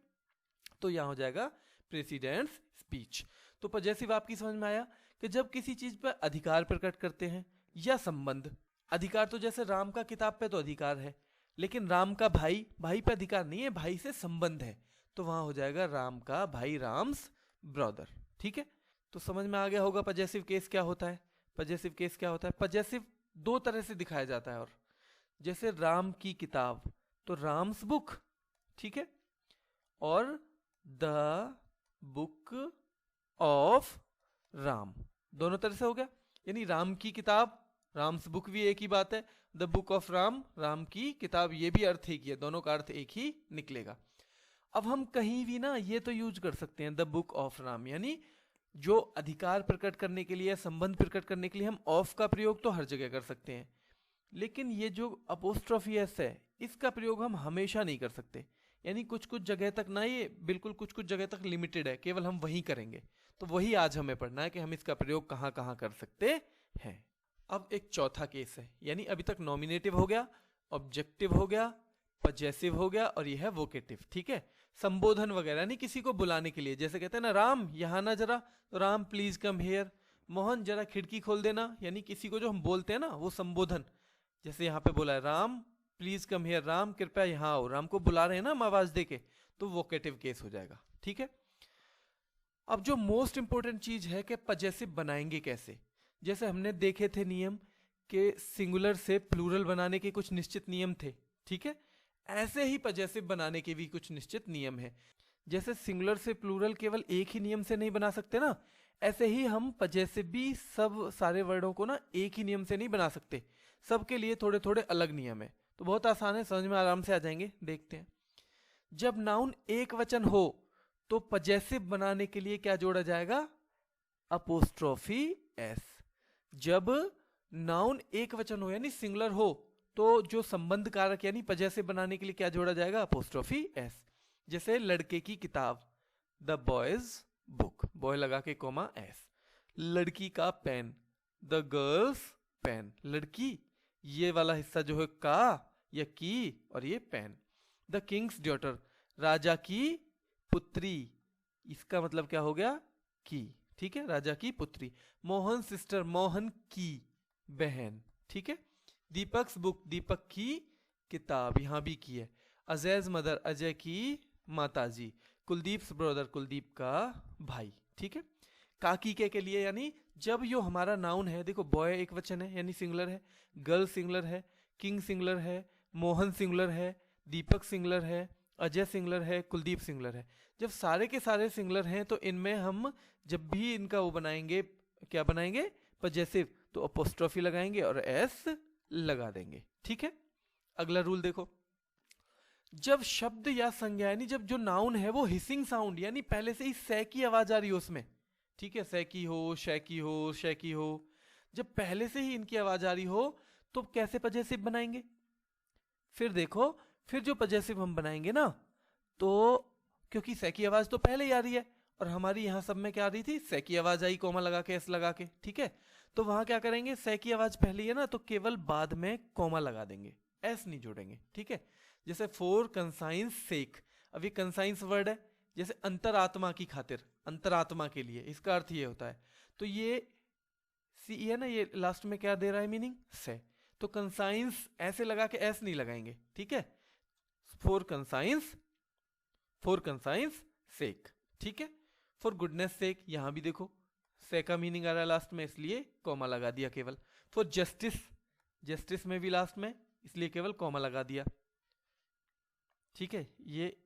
Speaker 1: तो यहां हो जाएगा प्रेसिडेंट्स स्पीच। तो पजेसिव आपकी समझ में आया कि जब किसी चीज पर अधिकार प्रकट करते हैं या संबंध। अधिकार तो जैसे राम का किताब पे तो अधिकार है, लेकिन राम का भाई, भाई पे अधिकार नहीं है, भाई से संबंध है, तो वहां हो जाएगा राम का भाई, राम्स ब्रदर, ठीक है। तो समझ में आ गया होगा पजेसिव केस क्या होता है। पजेसिव केस क्या होता है, पजेसिव दो तरह से दिखाया जाता है। और जैसे राम की किताब तो राम्स बुक, ठीक है, और द बुक ऑफ राम, दोनों तरह से हो गया। यानी राम की किताब, राम्स बुक भी एक ही बात है, the book of Ram, Ram की किताब, ये भी अर्थ एक ही है, दोनों का अर्थ एक ही निकलेगा। अब हम कहीं भी ना ये तो यूज कर सकते हैं द बुक ऑफ राम, यानी जो अधिकार प्रकट करने के लिए, संबंध प्रकट करने के लिए हम ऑफ का प्रयोग तो हर जगह कर सकते हैं, लेकिन ये जो अपोस्ट्रोफी एस है इसका प्रयोग हम हमेशा नहीं कर सकते। यानी कुछ कुछ जगह तक ना, ये बिल्कुल कुछ कुछ जगह तक लिमिटेड है, केवल हम वही करेंगे। तो वही आज हमें पढ़ना है कि हम इसका प्रयोग कहाँ कहाँ कर सकते हैं। अब एक चौथा केस है, यानी अभी तक नॉमिनेटिव हो गया, ऑब्जेक्टिव हो गया, पजेसिव हो गया, और यह है वोकेटिव, ठीक है। संबोधन वगैरह नहीं, किसी को बुलाने के लिए, जैसे कहते हैं ना राम यहाँ ना जरा, तो Ram please come here, Mohan जरा खिड़की खोल देना, यानी किसी को जो हम बोलते हैं ना वो संबोधन। जैसे यहाँ पे बोला है Ram please come here, Ram कृपया यहाँ आओ, राम को बुला रहे हैं ना हम आवाज देके, तो वोकेटिव केस हो जाएगा, ठीक है। अब जो मोस्ट इंपोर्टेंट चीज है कि पजेसिव बनाएंगे कैसे। जैसे हमने देखे थे नियम के सिंगुलर से प्लूरल बनाने के कुछ निश्चित नियम थे, ठीक है, ऐसे ही पजेसिव बनाने के भी कुछ निश्चित नियम है। जैसे सिंगुलर से प्लूरल केवल एक ही नियम से नहीं बना सकते ना, ऐसे ही हम पजेसिव भी सब सारे वर्डों को ना एक ही नियम से नहीं बना सकते, सबके लिए थोड़े थोड़े अलग नियम है। तो बहुत आसान है, समझ में आराम से आ जाएंगे, देखते हैं। जब नाउन एक वचन हो तो पजेसिव बनाने के लिए क्या जोड़ा जाएगा, अपोस्ट्रोफी एस। जब नाउन एक वचन हो यानी सिंगुलर हो तो जो संबंध कारक यानी पजेसिव बनाने के लिए क्या जोड़ा जाएगा, अपोस्ट्रोफी एस। जैसे लड़के की किताब, द बॉयज बुक, बॉय लगा के कोमा एस। लड़की का पेन, द गर्ल्स पेन, लड़की ये वाला हिस्सा जो है का या की, और ये पेन। द किंग्स डॉटर, राजा की पुत्री, इसका मतलब क्या हो गया, की, ठीक है, राजा की पुत्री। मोहन सिस्टर, मोहन की बहन, ठीक है। दीपक्स बुक, दीपक की किताब, यहां भी की है। अजयज मदर, अजय की माताजी। कुलदीप ब्रदर, कुलदीप का भाई, ठीक है। काकी के लिए यानी जब यो हमारा नाउन है, देखो बॉय एक वचन है यानी सिंगुलर है, गर्ल सिंगुलर है, किंग सिंगुलर है, मोहन सिंगुलर है, दीपक सिंगुलर है, अजय सिंगुलर है, कुलदीप सिंगुलर है। जब सारे के सारे सिंगुलर हैं तो इनमें हम जब भी इनका वो बनाएंगे, क्या बनाएंगे, पजेसिव, तो अपोस्ट्रोफी लगाएंगे और एस लगा देंगे, ठीक है। अगला रूल देखो, जब शब्द या संज्ञा यानी जब जो नाउन है वो हिसिंग साउंड यानी पहले से ही सै की आवाज आ रही हो उसमें, ठीक है, सै की हो, शै की हो, शै की हो, जब पहले से ही इनकी आवाज आ रही हो तो कैसे पजेसिव बनाएंगे। फिर देखो, फिर जो पजेसिव हम बनाएंगे ना, तो क्योंकि सै की आवाज तो पहले ही आ रही है और हमारी यहां सब में क्या आ रही थी, सै की आवाज आई, कोमा लगा के, एस लगा के, ठीक है। तो वहां क्या करेंगे, सै की आवाज पहले है ना, तो केवल बाद में कोमा लगा देंगे, एस नहीं जोड़ेंगे, ठीक है। जैसे फॉर कंसाइंस सेक, अब ये कंसाइंस वर्ड है, जैसे अंतरात्मा की खातिर, अंतरात्मा के लिए, इसका अर्थ ये होता है। तो ये सी है ना, ये लास्ट में क्या दे रहा है मीनिंग, से। तो कंसाइंस ऐसे लगा के एस नहीं लगाएंगे, ठीक है। फॉर कंसाइंस, फॉर कंसाइंस सेक, ठीक है। फॉर गुडनेस सेक, यहां भी देखो से का मीनिंग आ रहा है लास्ट में, इसलिए कॉमा लगा दिया केवल। फॉर जस्टिस, जस्टिस में भी लास्ट में इसलिए केवल कॉमा लगा दिया, ठीक है। ये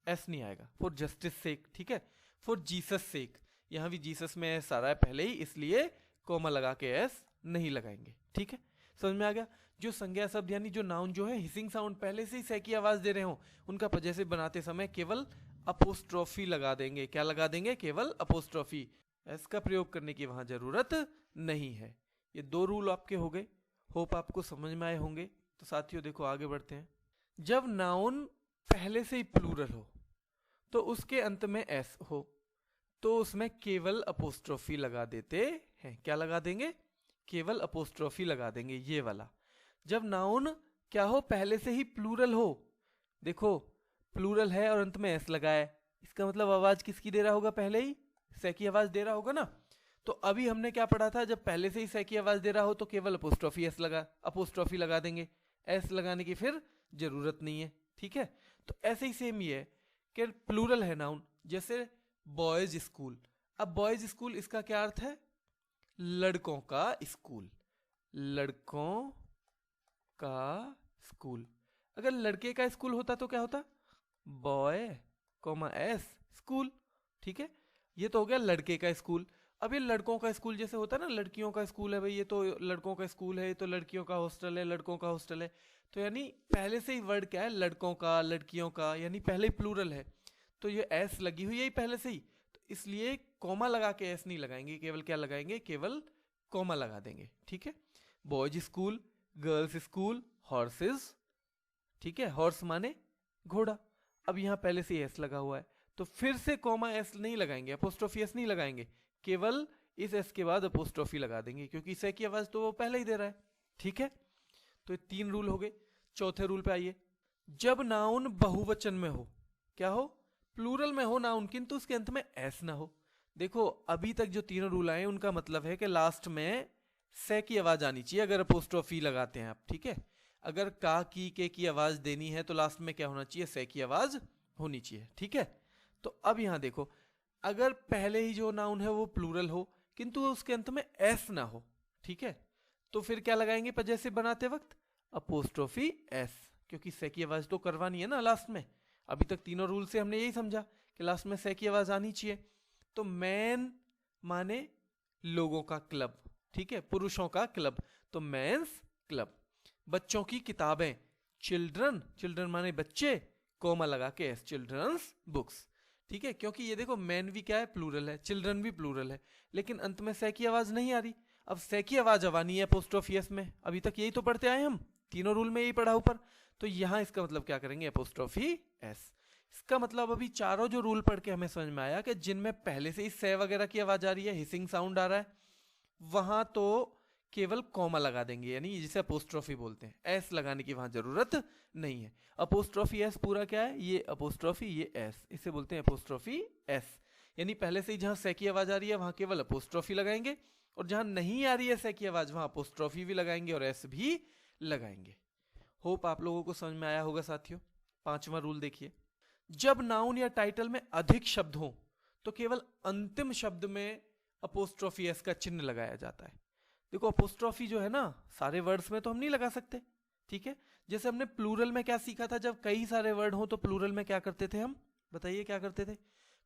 Speaker 1: एस नहीं आएगा। फॉर जस्टिस सेक, ठीक है। फॉर जीसस सेक, यहां भी जीसस में एस आ रहा है पहले ही, इसलिए कॉमा लगा के एस नहीं लगाएंगे, ठीक है। समझ में आ गया। जो संज्ञा शब्द यानी जो नाउन जो है हिसिंग साउंड पहले से ही से की आवाज दे रहे हो, उनका जैसे बनाते समय केवल अपोस्ट्रोफी लगा देंगे। क्या लगा देंगे? केवल अपोस्ट्रोफी। एस का प्रयोग करने की वहां जरूरत नहीं है। ये 2 रूल आपके हो गए, होप आपको समझ में आए होंगे। तो साथियों देखो आगे बढ़ते हैं। जब नाउन पहले से ही प्लूरल हो तो उसके अंत में एस हो तो उसमें केवल अपोस्ट्रोफी लगा देते हैं। क्या लगा देंगे? केवल अपोस्ट्रोफी लगा देंगे, ये वाला। जब नाउन क्या हो? पहले से ही प्लूरल हो। देखो प्लूरल है और अंत में एस लगा है, इसका मतलब आवाज किसकी दे रहा होगा? पहले ही से की आवाज दे रहा होगा ना। तो अभी हमने क्या पढ़ा था? जब पहले से ही से की आवाज दे रहा हो तो केवल अपोस्ट्रोफी लगा देंगे, एस लगाने की फिर जरूरत नहीं है, ठीक है। तो ऐसे ही सेम ये है कि प्लूरल है नाउन, जैसे बॉयज स्कूल। अब बॉयज स्कूल इसका क्या अर्थ है? लड़कों का स्कूल, लड़कों का स्कूल। अगर लड़के का स्कूल होता तो क्या होता? बॉय कॉमा एस स्कूल, ठीक है। ये तो हो गया लड़के का स्कूल। अब ये लड़कों का स्कूल जैसे होता है ना, लड़कियों का स्कूल है भाई, ये तो लड़कों का स्कूल है, ये तो लड़कियों का हॉस्टल है, लड़कों का हॉस्टल है। तो यानी पहले से ही वर्ड क्या है? लड़कों का, लड़कियों का, यानी पहले ही प्लूरल है। तो ये एस लगी हुई है पहले से ही, तो इसलिए कॉमा लगा के एस नहीं लगाएंगे, केवल क्या लगाएंगे? केवल कॉमा लगा देंगे, ठीक है। Boys school, girls school, horses, ठीक है। हॉर्स माने घोड़ा। अब यहां पहले से एस लगा हुआ है तो फिर से कॉमा एस नहीं लगाएंगे, अपोस्ट्रोफी एस नहीं लगाएंगे, केवल इस एस के बाद अपोस्ट्रोफी लगा देंगे, क्योंकि से की आवाज तो वो पहले ही दे रहा है, ठीक है। तो ये 3 रूल हो गए। चौथे रूल पे आइए। जब नाउन बहुवचन में हो, क्या हो? प्लूरल में हो नाउन, किंतु उसके अंत में एस ना हो। देखो अभी तक जो 3 रूल आए उनका मतलब है कि लास्ट में से की आवाज आनी चाहिए अगर अपोस्ट्रोफी लगाते हैं आप, ठीक है। अगर का की आवाज देनी है तो लास्ट में क्या होना चाहिए? से की आवाज होनी चाहिए, ठीक है। तो अब यहां देखो, अगर पहले ही जो नाउन है वो प्लूरल हो किंतु उसके अंत में एस ना हो, ठीक है, तो फिर क्या लगाएंगे? पर जैसे बनाते वक्त अपोस्ट्रोफी एस, क्योंकि से की आवाज तो करवानी है ना लास्ट में। अभी तक 3 रूल से हमने यही समझा कि लास्ट में से की आवाज आनी चाहिए। तो मैन माने लोगों का क्लब, ठीक है, पुरुषों का क्लब, तो मेंस क्लब। बच्चों की किताबें, चिल्ड्रन, चिल्ड्रन माने बच्चे, कोमा लगा के एस, चिल्ड्रंस बुक्स, ठीक है। क्योंकि ये देखो मैन भी क्या है? प्लूरल है, चिल्ड्रन भी प्लूरल है, लेकिन अंत में से की आवाज नहीं आ रही। अब से की आवाज आवानी है अपोस्ट्रोफी एस में, अभी तक यही तो पढ़ते आए हम, 3 रूल में यही पढ़ा ऊपर। तो यहां इसका मतलब क्या करेंगे? Apostrophe S. इसका मतलब अभी चारों जो रूल पढ़ के हमें समझ में आया कि जिनमें पहले से ही से वगैरह की आवाज आ रही है, हिसिंग साउंड आ रहा है, वहां तो केवल कॉमा लगा देंगे, यानी जिसे अपोस्ट्रोफी बोलते हैं, एस लगाने की वहां जरूरत नहीं है। अपोस्ट्रोफी एस पूरा क्या है? ये अपोस्ट्रोफी, ये एस, इसे बोलते हैं अपोस्ट्रोफी एस। यानी पहले से ही जहां से की आवाज आ रही है वहां केवल अपोस्ट्रोफी लगाएंगे, और जहां नहीं आ रही है से की आवाज वहां अपोस्ट्रोफी भी लगाएंगे और एस भी लगाएंगे। होप आप लोगों को समझ में आया होगा साथियों। 5वां रूल देखिए। जब नाउन या टाइटल में अधिक शब्द हो तो केवल अंतिम शब्द में अपोस्ट्रोफी एस का चिन्ह लगाया जाता है। देखो अपोस्ट्रोफी जो है ना, सारे वर्ड्स में तो हम नहीं लगा सकते, ठीक है। जैसे हमने प्लूरल में क्या सीखा था? जब कई सारे वर्ड हो तो प्लूरल में क्या करते थे हम? बताइए क्या करते थे?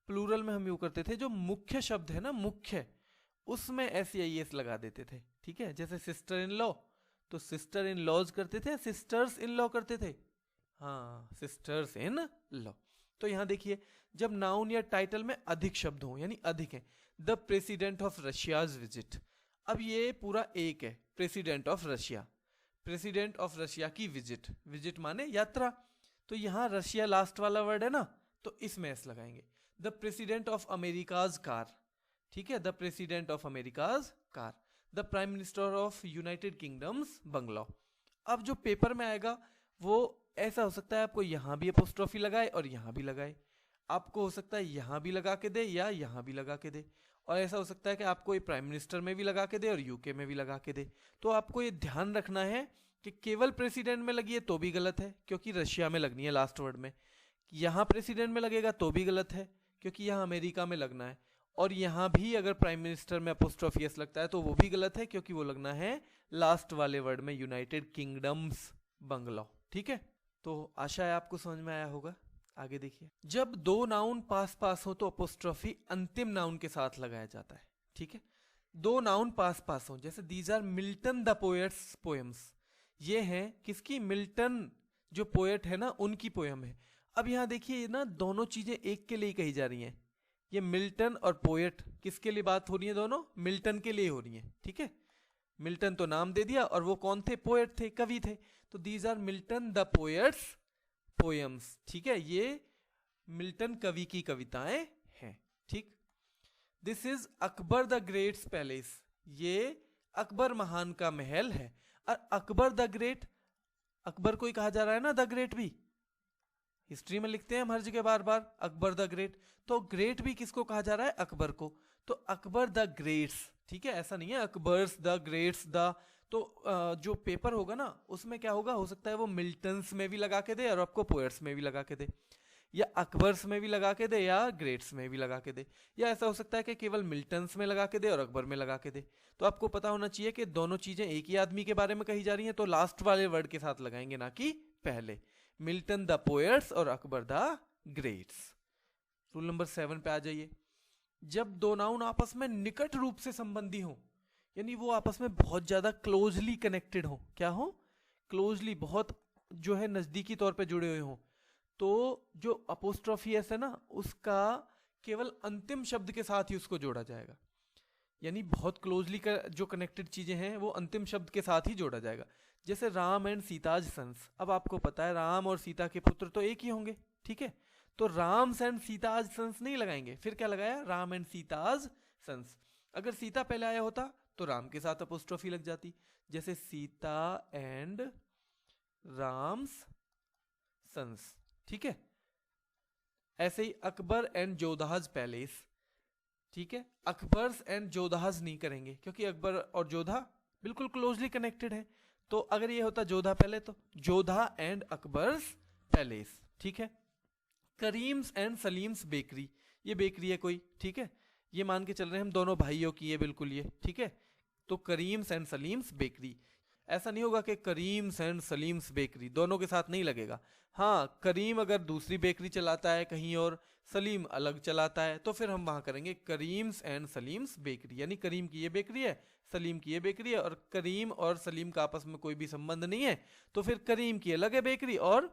Speaker 1: प्लूरल में हम यूं करते थे, जो मुख्य शब्द है ना, मुख्य, उसमें एस या एस लगा देते थे, ठीक है। जैसे सिस्टर इन लॉ, तो सिस्टर इन लॉज करते थे, सिस्टर्स इन लॉ करते थे, हाँ सिस्टर्स इन लॉ। तो यहां देखिए, जब नाउन या टाइटल में अधिक शब्द हो, यानी अधिक है, the president of Russia's visit. अब ये पूरा एक है, president of Russia, president of Russia की विजिट, विजिट माने यात्रा, तो यहां रशिया लास्ट वाला वर्ड है ना, तो इसमें एस लगाएंगे। The president of America's car, ठीक है, the president of America's car. The prime minister of United Kingdom's bungalow. अब जो पेपर में आएगा वो ऐसा हो सकता है आपको यहां भी अपोस्ट्रोफी लगाए और यहां भी लगाए, आपको हो सकता है यहां भी लगा के दे या यहां भी लगा के दे, और ऐसा हो सकता है कि आपको ये प्राइम मिनिस्टर में भी लगा के दे और यूके में भी लगा के दे। तो आपको ये ध्यान रखना है कि केवल प्रेसिडेंट में लगी है तो भी गलत है, क्योंकि रशिया में लगनी है लास्ट वर्ड में। यहां प्रेसिडेंट में लगेगा तो भी गलत है, क्योंकि यहां अमेरिका में लगना है। और यहां भी अगर प्राइम मिनिस्टर में अपोस्ट्रोफी एस लगता है तो वो भी गलत है, क्योंकि वो लगना है लास्ट वाले वर्ड में, यूनाइटेड किंगडम्स बंगलो। ठीक है, तो आशा है आपको समझ में आया होगा। आगे देखिए, जब दो नाउन पास पास हो तो अपोस्ट्रोफी अंतिम नाउन के साथ लगाया जाता है। ठीक है, दो नाउन पास पास हो, जैसे these are Milton the poet's poems, ये हैं किसकी, मिल्टन जो पोएट है ना उनकी पोएम है। अब यहां देखिए ना, दोनों चीजें एक के लिए कही जा रही हैं। ये मिल्टन और पोएट किसके लिए बात हो रही है, दोनों मिल्टन के लिए हो रही है। ठीक है, मिल्टन तो नाम दे दिया, और वो कौन थे, पोएट थे, कवि थे, तो these are Milton the poet's poems. ठीक है, ये मिल्टन कवि की कविताएं हैं। ठीक, this is Akbar the great's palace, ये अकबर महान का महल है। और अकबर द ग्रेट, अकबर को ही कहा जा रहा है ना द ग्रेट भी, हिस्ट्री में लिखते हैं हम हर जगह बार बार अकबर द ग्रेट, तो ग्रेट भी किसको कहा जा रहा है, अकबर को। तो अकबर द ग्रेट्स, ठीक है, ऐसा नहीं है अकबर्स द ग्रेट्स द, तो जो पेपर होगा ना उसमें क्या होगा, हो सकता है वो मिल्टन्स में भी लगा के दे और आपको पोएट्स में भी लगा के दे, या अकबर्स में भी लगा के दे या ग्रेट्स में भी लगा के दे, या ऐसा हो सकता है कि केवल मिल्टन्स में लगा के दे और अकबर में लगा के दे। तो आपको पता होना चाहिए कि दोनों चीजें एक ही आदमी के बारे में कही जा रही हैं, तो लास्ट वाले वर्ड के साथ लगाएंगे, ना कि पहले। मिल्टन द पोएट्स और Akbar the greats. Rule number 7 पे आ जाइए। जब दो नाउन आपस में निकट रूप से संबंधी हो, यानी वो आपस में बहुत ज्यादा क्लोजली कनेक्टेड हो, क्या हो, क्लोजली, बहुत जो है नजदीकी तौर पे जुड़े हुए हो, तो जो अपोस्ट्रोफी है ना उसका केवल अंतिम शब्द के साथ ही उसको जोड़ा जाएगा। यानी बहुत क्लोजली जो कनेक्टेड चीजें हैं वो अंतिम शब्द के साथ ही जोड़ा जाएगा। जैसे राम एंड सीताज सन्स, अब आपको पता है राम और सीता के पुत्र तो एक ही होंगे। ठीक है, तो राम्स एंड सीताज सन्स नहीं लगाएंगे, फिर क्या लगाया, राम एंड सीताज सन्स। अगर सीता पहले आया होता तो राम के साथ अपोस्ट्रोफी लग जाती, जैसे सीता एंड राम्स सन्स। ठीक है, ऐसे ही अकबर एंड जोधाज पैलेस। ठीक है, अकबर्स एंड जोधाज नहीं करेंगे क्योंकि अकबर और जोधा बिल्कुल क्लोजली कनेक्टेड है। तो अगर ये होता जोधा पहले तो जोधा एंड अकबर्स पैलेस। ठीक है, करीम्स एंड सलीम्स बेकरी, ये बेकरी है कोई, ठीक है, ये मान के चल रहे हैं हम दोनों भाइयों की है बिल्कुल ये। ठीक है, तो करीम्स एंड सलीम्स बेकरी, ऐसा नहीं होगा कि करीम्स एंड सलीम्स बेकरी, दोनों के साथ नहीं लगेगा। हाँ, करीम अगर दूसरी बेकरी चलाता है कहीं और, सलीम अलग चलाता है, तो फिर हम वहां करेंगे करीम्स एंड सलीम्स बेकरी, यानी करीम की ये बेकरी है, सलीम की ये बेकरी है, और करीम और सलीम का आपस में कोई भी संबंध नहीं है, तो फिर करीम की अलग है बेकरी और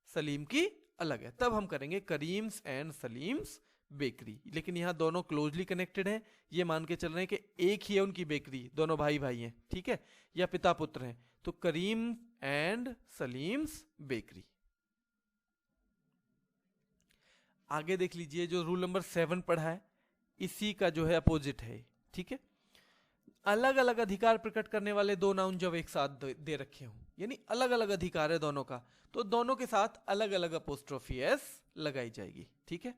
Speaker 1: सलीम की अलग है, तब हम करेंगे करीम्स एंड सलीम्स बेकरी। लेकिन यहाँ दोनों क्लोजली कनेक्टेड हैं, ये मान के चल रहे हैं कि एक ही है उनकी बेकरी, दोनों भाई भाई हैं। ठीक है, या पिता पुत्र हैं, तो करीम एंड सलीम्स बेकरी। आगे देख लीजिए, जो रूल नंबर 7 पढ़ा है इसी का जो है अपोजिट है। ठीक है, अलग अलग अधिकार प्रकट करने वाले दो नाउन जब एक साथ दे रखे हों, यानी अलग अलग अधिकार है दोनों का, तो दोनों के साथ अलग अलग अपोस्ट्रोफी एस लगाई जाएगी। ठीक है,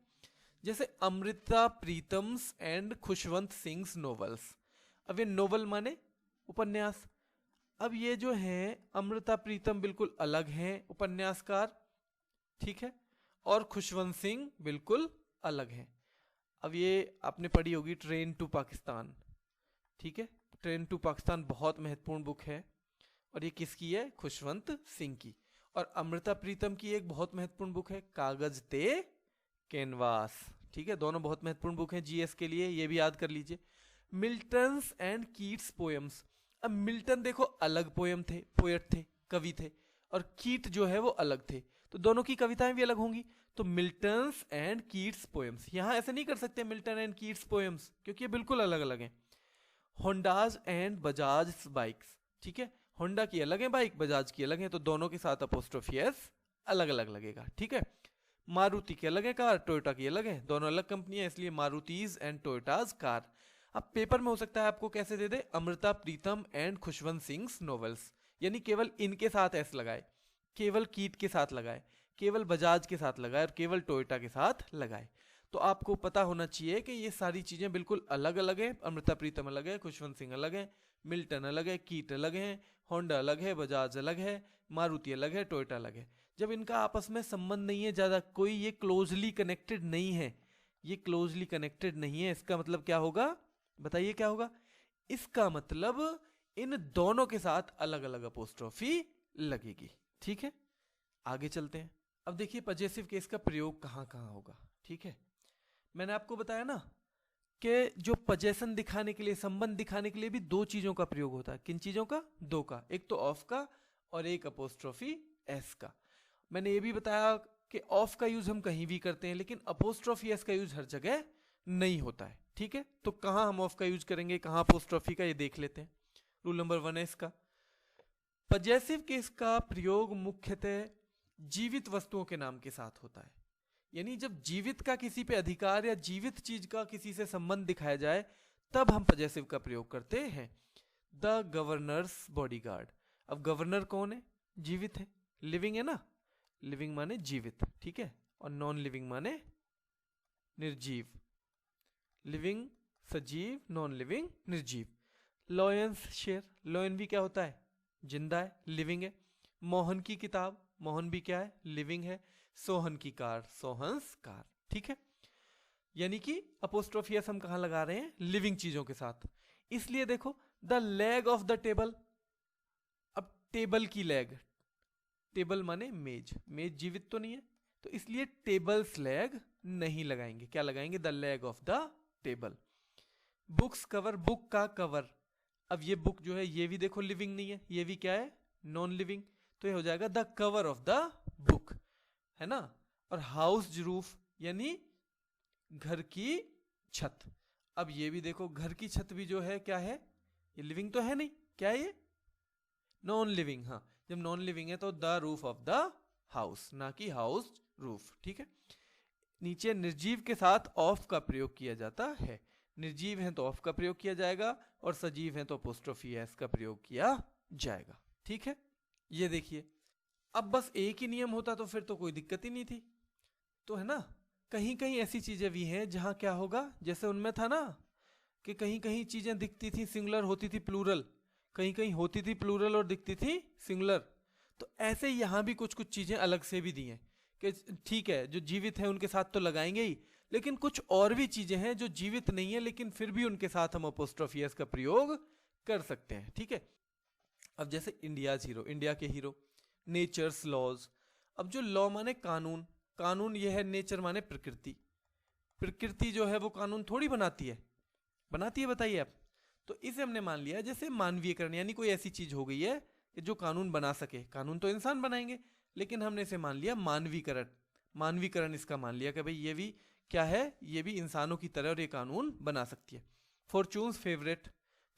Speaker 1: जैसे Amrita Pritam's and Khushwant Singh novels. अब ये नोवेल माने उपन्यास। अब ये जो है अमृता प्रीतम बिल्कुल अलग हैं उपन्यासकार, ठीक है, और खुशवंत सिंह बिल्कुल अलग हैं। अब ये आपने पढ़ी होगी ट्रेन टू पाकिस्तान। ठीक है, ट्रेन टू पाकिस्तान बहुत महत्वपूर्ण बुक है, और ये किसकी है, खुशवंत सिंह की। और अमृता प्रीतम की एक बहुत महत्वपूर्ण बुक है कागज ते कैनवास। ठीक है, दोनों बहुत महत्वपूर्ण बुक हैं जीएस के लिए, ये भी याद कर लीजिए। Milton's and Keats poems. अब मिल्टन देखो अलग पोएम थे, पोएट थे, कवि थे, और कीट जो है वो अलग थे, तो दोनों की कविताएं भी अलग होंगी। तो मिल्टन्स एंड कीट्स पोएम्स, यहां ऐसे नहीं कर सकते मिल्टन एंड कीट्स पोएम्स, क्योंकि ये बिल्कुल अलग अलग हैं। होंडाज एंड बजाज बाइक्स। ठीक है, होंडा की अलग है बाइक, बजाज की अलग है, तो दोनों के साथ अपोस्ट्रोफी एस अलग अलग लगेगा। ठीक है, मारुति की अलग है कार, टोयोटा की अलग है, दोनों अलग कंपनी है, इसलिए मारुतिज एंड टोयोटाज कार। अब पेपर में हो सकता है आपको कैसे दे दे, अमृता प्रीतम एंड खुशवंत सिंह नोवेल्स, यानी केवल इनके साथ एस लगाए, केवल कीट के साथ लगाए, केवल बजाज के साथ लगाए, और केवल टोयोटा के साथ लगाए। तो आपको पता होना चाहिए कि ये सारी चीजें बिल्कुल अलग अलग है। अमृता प्रीतम अलग है, खुशवंत सिंह अलग है, मिल्टन अलग है, कीट अलग है, होंडा अलग है, बजाज अलग है, मारुति अलग है, टोयोटा अलग है। जब इनका आपस में संबंध नहीं है ज्यादा कोई, ये क्लोजली कनेक्टेड नहीं है, ये क्लोजली कनेक्टेड नहीं है, इसका मतलब क्या होगा, बताइए क्या होगा, इसका मतलब इन दोनों के साथ अलग अलग अपोस्ट्रोफी लगेगी। ठीक है, आगे चलते हैं। अब देखिए पजेसिव केस का प्रयोग कहाँ कहाँ होगा। ठीक है, मैंने आपको बताया ना कि जो पजेशन दिखाने के लिए, संबंध दिखाने के लिए भी दो चीजों का प्रयोग होता है। किन चीजों का? दो का, एक तो ऑफ का और एक अपोस्ट्रोफी एस का। मैंने ये भी बताया कि ऑफ का यूज हम कहीं भी करते हैं, लेकिन अपोस्ट्रोफी एस का यूज हर जगह नहीं होता है। ठीक है, तो कहां हम ऑफ का यूज करेंगे, कहां अपोस्ट्रोफी का, ये देख लेते हैं। रूल नंबर 1 है इसका, पजेसिव केस का प्रयोग मुख्यतः जीवित वस्तुओं के नाम के साथ होता है। यानी जब जीवित का किसी पे अधिकार या जीवित चीज का किसी से संबंध दिखाया जाए, तब हम पजेसिव का प्रयोग करते हैं। The governors bodyguard. अब गवर्नर कौन है? जीवित है, लिविंग है ना, लिविंग माने जीवित, ठीक है, और नॉन लिविंग माने निर्जीव। लिविंग सजीव, नॉन लिविंग निर्जीव। लॉयंस शेर, लॉयन भी क्या होता है? जिंदा है, लिविंग है। मोहन की किताब, मोहन भी क्या है? लिविंग है। सोहन की कार, सोहंस कार। ठीक है, यानी कि अपोस्ट्रोफियस हम कहां लगा रहे हैं? लिविंग चीजों के साथ। इसलिए देखो, the leg of the table. अब टेबल की लेग, टेबल माने मेज, मेज जीवित तो नहीं है, तो इसलिए टेबल्स लेग नहीं लगाएंगे। क्या लगाएंगे? The leg of the table. Books cover, book का कवर। अब ये बुक जो है ये भी देखो लिविंग नहीं है, ये भी क्या है? नॉन लिविंग, तो ये हो जाएगा the cover of the book, है ना। और हाउस रूफ यानी घर की छत। अब ये भी देखो, घर की छत भी जो है क्या है? ये लिविंग तो है नहीं, क्या है ये? Non living. हाँ, जब नॉन लिविंग है तो the roof of the house, ना कि हाउस रूफ। ठीक है, नीचे निर्जीव के साथ ऑफ का प्रयोग किया जाता है। निर्जीव है तो ऑफ का प्रयोग किया जाएगा, और सजीव है तो अपोस्ट्रोफी एस का प्रयोग किया जाएगा। ठीक है, ये देखिए, अब बस एक ही नियम होता तो फिर तो कोई दिक्कत ही नहीं थी, तो है ना। कहीं कहीं ऐसी चीजें भी हैं जहां क्या होगा, जैसे उनमें था ना कि कहीं कहीं चीजें दिखती थी सिंगुलर, होती थी प्लूरल, कहीं कहीं होती थी प्लूरल और दिखती थी सिंगुलर। तो ऐसे यहां भी कुछ कुछ चीजें अलग से भी दी हैं कि ठीक है, जो जीवित है उनके साथ तो लगाएंगे ही, लेकिन कुछ और भी चीजें हैं जो जीवित नहीं है लेकिन फिर भी उनके साथ हम अपोस्ट्रोफी एस का प्रयोग कर सकते हैं। ठीक है, अब जैसे इंडियाज हीरो, इंडिया के हीरो, नेचर्स लॉज। अब जो लॉ माने कानून, कानून ये है, नेचर माने प्रकृति, प्रकृति जो है वो कानून थोड़ी बनाती है, बनाती है बताइए आप। तो इसे हमने मान लिया जैसे मानवीयकरण, यानी कोई ऐसी चीज हो गई है कि जो कानून बना सके। कानून तो इंसान बनाएंगे, लेकिन हमने इसे मान लिया मानवीकरण। मानवीकरण इसका मान लिया कि भाई ये भी क्या है, ये भी इंसानों की तरह और ये कानून बना सकती है। फॉर्चून्स फेवरेट,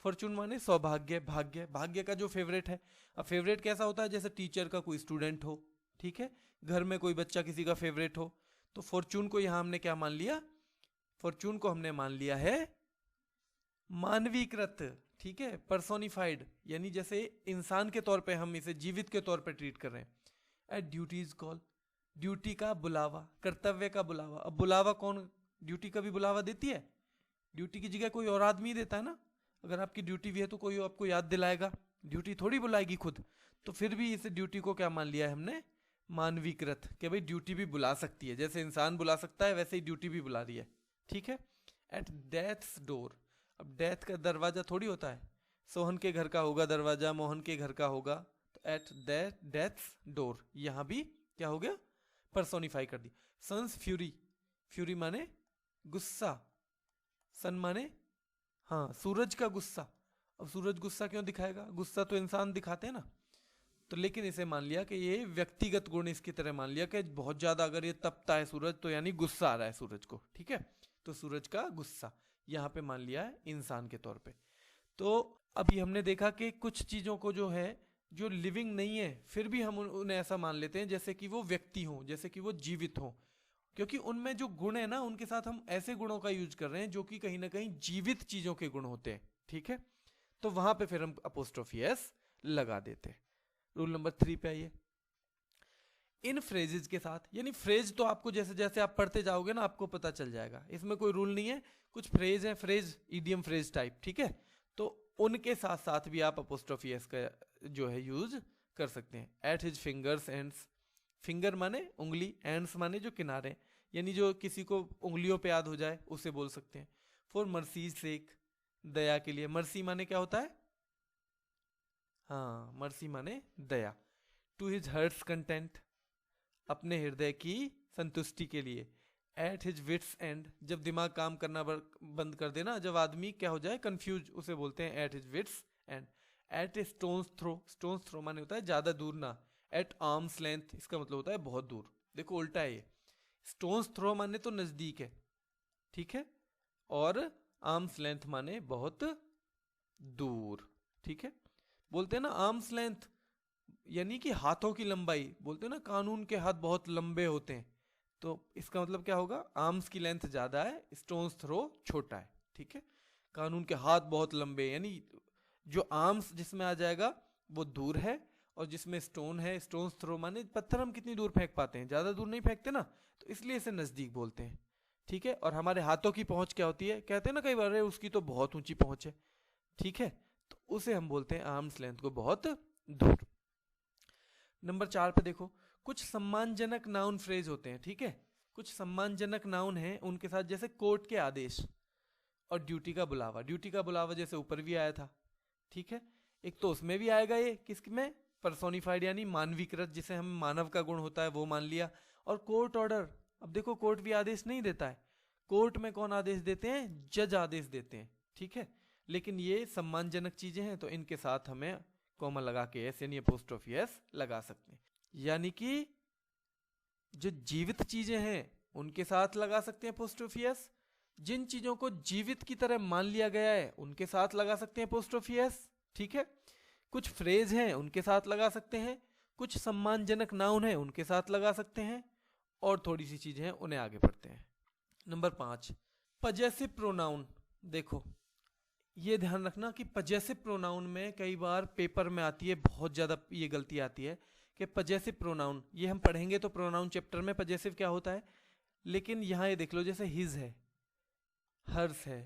Speaker 1: फॉर्चून माने सौभाग्य, भाग्य, भाग्य का जो फेवरेट है। अब फेवरेट कैसा होता है? जैसे टीचर का कोई स्टूडेंट हो, ठीक है, घर में कोई बच्चा किसी का फेवरेट हो। तो फॉर्चून को यहां हमने क्या मान लिया? फॉर्चून को हमने मान लिया है मानवीकृत, ठीक है, पर्सोनिफाइड, यानी जैसे इंसान के तौर पे हम इसे जीवित के तौर पे ट्रीट कर रहे हैं। एट ड्यूटीज कॉल, ड्यूटी का बुलावा, कर्तव्य का बुलावा। अब बुलावा कौन ड्यूटी का भी बुलावा देती है? ड्यूटी की जगह कोई और आदमी देता है ना। अगर आपकी ड्यूटी भी है तो कोई आपको याद दिलाएगा, ड्यूटी थोड़ी बुलाएगी खुद। तो फिर भी इस ड्यूटी को क्या मान लिया है हमने? मानवीकृत, कि भाई ड्यूटी भी बुला सकती है, जैसे इंसान बुला सकता है वैसे ही ड्यूटी भी बुला रही है। ठीक है, एट डेथ्स डोर। अब डेथ का दरवाजा थोड़ी होता है, सोहन के घर का होगा दरवाजा, मोहन के घर का होगा, तो एट डेथ्स डोर यहां भी क्या हो गया? पर्सोनिफाई कर दी। सन्स फ्यूरी, फ्यूरी माने गुस्सा, सन माने हाँ सूरज का गुस्सा। अब सूरज गुस्सा क्यों दिखाएगा? गुस्सा तो इंसान दिखाते हैं ना। तो लेकिन इसे मान लिया कि ये व्यक्तिगत गुण, इसकी तरह मान लिया कि बहुत ज्यादा अगर ये तपता है सूरज तो यानी गुस्सा आ रहा है सूरज को। ठीक है, तो सूरज का गुस्सा यहां पे मान लिया है इंसान के तौर पे। तो अभी हमने देखा कि कुछ चीजों को जो है, जो लिविंग नहीं है, फिर भी हम उन्हें ऐसा मान लेते हैं जैसे कि वो व्यक्ति हो, जैसे कि वो जीवित हो, क्योंकि उनमें जो गुण है ना, उनके साथ हम ऐसे गुणों का यूज कर रहे हैं जो कि कहीं ना कहीं जीवित चीजों के गुण होते हैं। ठीक है, तो वहां पे फिर हम अपोस्ट्रोफी एस लगा देते हैं। रूल नंबर 3 पे आइए, इन फ्रेजेस के साथ, यानी फ्रेज तो आपको जैसे जैसे आप पढ़ते जाओगे ना आपको पता चल जाएगा, इसमें कोई रूल नहीं है। कुछ फ्रेज है, फ्रेज ईडियम फ्रेज टाइप, ठीक है, तो उनके साथ साथ भी आप अपोस्ट्रोफी एस का जो है यूज कर सकते हैं। At his fingers ends, finger माने उंगली, एंड्स माने जो किनारे, यानी जो किसी को उंगलियों पे याद हो जाए उसे बोल सकते हैं। फॉर मर्सी सेक, दया के लिए। मर्सी माने क्या होता है? हाँ, मर्सी माने दया। टू हिज हर्ट्स कंटेंट, अपने हृदय की संतुष्टि के लिए। एट हिज विट्स एंड, जब दिमाग काम करना बंद कर देना, जब आदमी क्या हो जाए, कंफ्यूज, उसे बोलते हैं at his wit's end. At a stone's throw, stone's throw माने होता है ज्यादा दूर ना। एट आर्म्स लेंथ, इसका मतलब होता है बहुत दूर। देखो उल्टा है ये, स्टोन्स थ्रो माने तो नजदीक है, ठीक है, और आर्म्स लेंथ माने बहुत दूर, ठीक है। बोलते हैं ना आर्म्स लेंथ यानी कि हाथों की लंबाई, बोलते हैं ना कानून के हाथ बहुत लंबे होते हैं, तो इसका मतलब क्या होगा, आर्म्स की लेंथ ज्यादा है, स्टोन्स थ्रो छोटा है, ठीक है। कानून के हाथ बहुत लंबे, यानी जो आर्म्स जिसमें आ जाएगा वो दूर है, और जिसमें स्टोन है, स्टोन्स थ्रो माने पत्थर हम कितनी दूर फेंक पाते हैं, ज्यादा दूर नहीं फेंकते ना, तो इसलिए इसे नजदीक बोलते हैं, ठीक है। और हमारे हाथों की पहुंच क्या होती है, कहते हैं ना कई बार उसकी तो बहुत ऊंची पहुंच है, ठीक है, तो उसे हम बोलते हैं आर्म्स लेंथ को बहुत दूर। नंबर 4 पे देखो, कुछ सम्मानजनक नाउन फ्रेज होते हैं, ठीक है। कुछ सम्मानजनक नाउन हैं, उनके साथ जैसे कोर्ट के आदेश और ड्यूटी का बुलावा। ड्यूटी का बुलावा जैसे ऊपर भी आया था, ठीक है। एक तो उसमें भी आएगा ये, किसमें, पर्सोनिफाइड यानी मानवीकृत, जिसे हम मानव का गुण होता है वो मान लिया। और कोर्ट ऑर्डर, अब देखो कोर्ट भी आदेश नहीं देता है, कोर्ट में कौन आदेश देते हैं, जज आदेश देते हैं, ठीक है। लेकिन ये सम्मानजनक चीजें हैं, तो इनके साथ हमें कॉमा लगा के एस यानी अपोस्ट्रोफी एस लगा सकते हैं। यानी कि जो जीवित चीजें हैं उनके साथ लगा सकते हैं अपोस्ट्रोफी एस, जिन चीजों को जीवित की तरह मान लिया गया है उनके साथ लगा सकते हैं अपोस्ट्रोफी एस, ठीक है। कुछ फ्रेज हैं उनके साथ लगा सकते हैं, कुछ सम्मानजनक नाउन है उनके साथ लगा सकते हैं, और थोड़ी सी चीजें हैं उन्हें आगे पढ़ते हैं। Number 5, possessive pronoun. देखो ये ध्यान रखना कि पजेसिव प्रोनाउन में कई बार पेपर में आती है, बहुत ज्यादा ये गलती आती है कि पजेसिव प्रोनाउन, ये हम पढ़ेंगे तो प्रोनाउन चैप्टर में पजेसिव क्या होता है, लेकिन यहां ये देख लो, जैसे हिज है, हर्स है,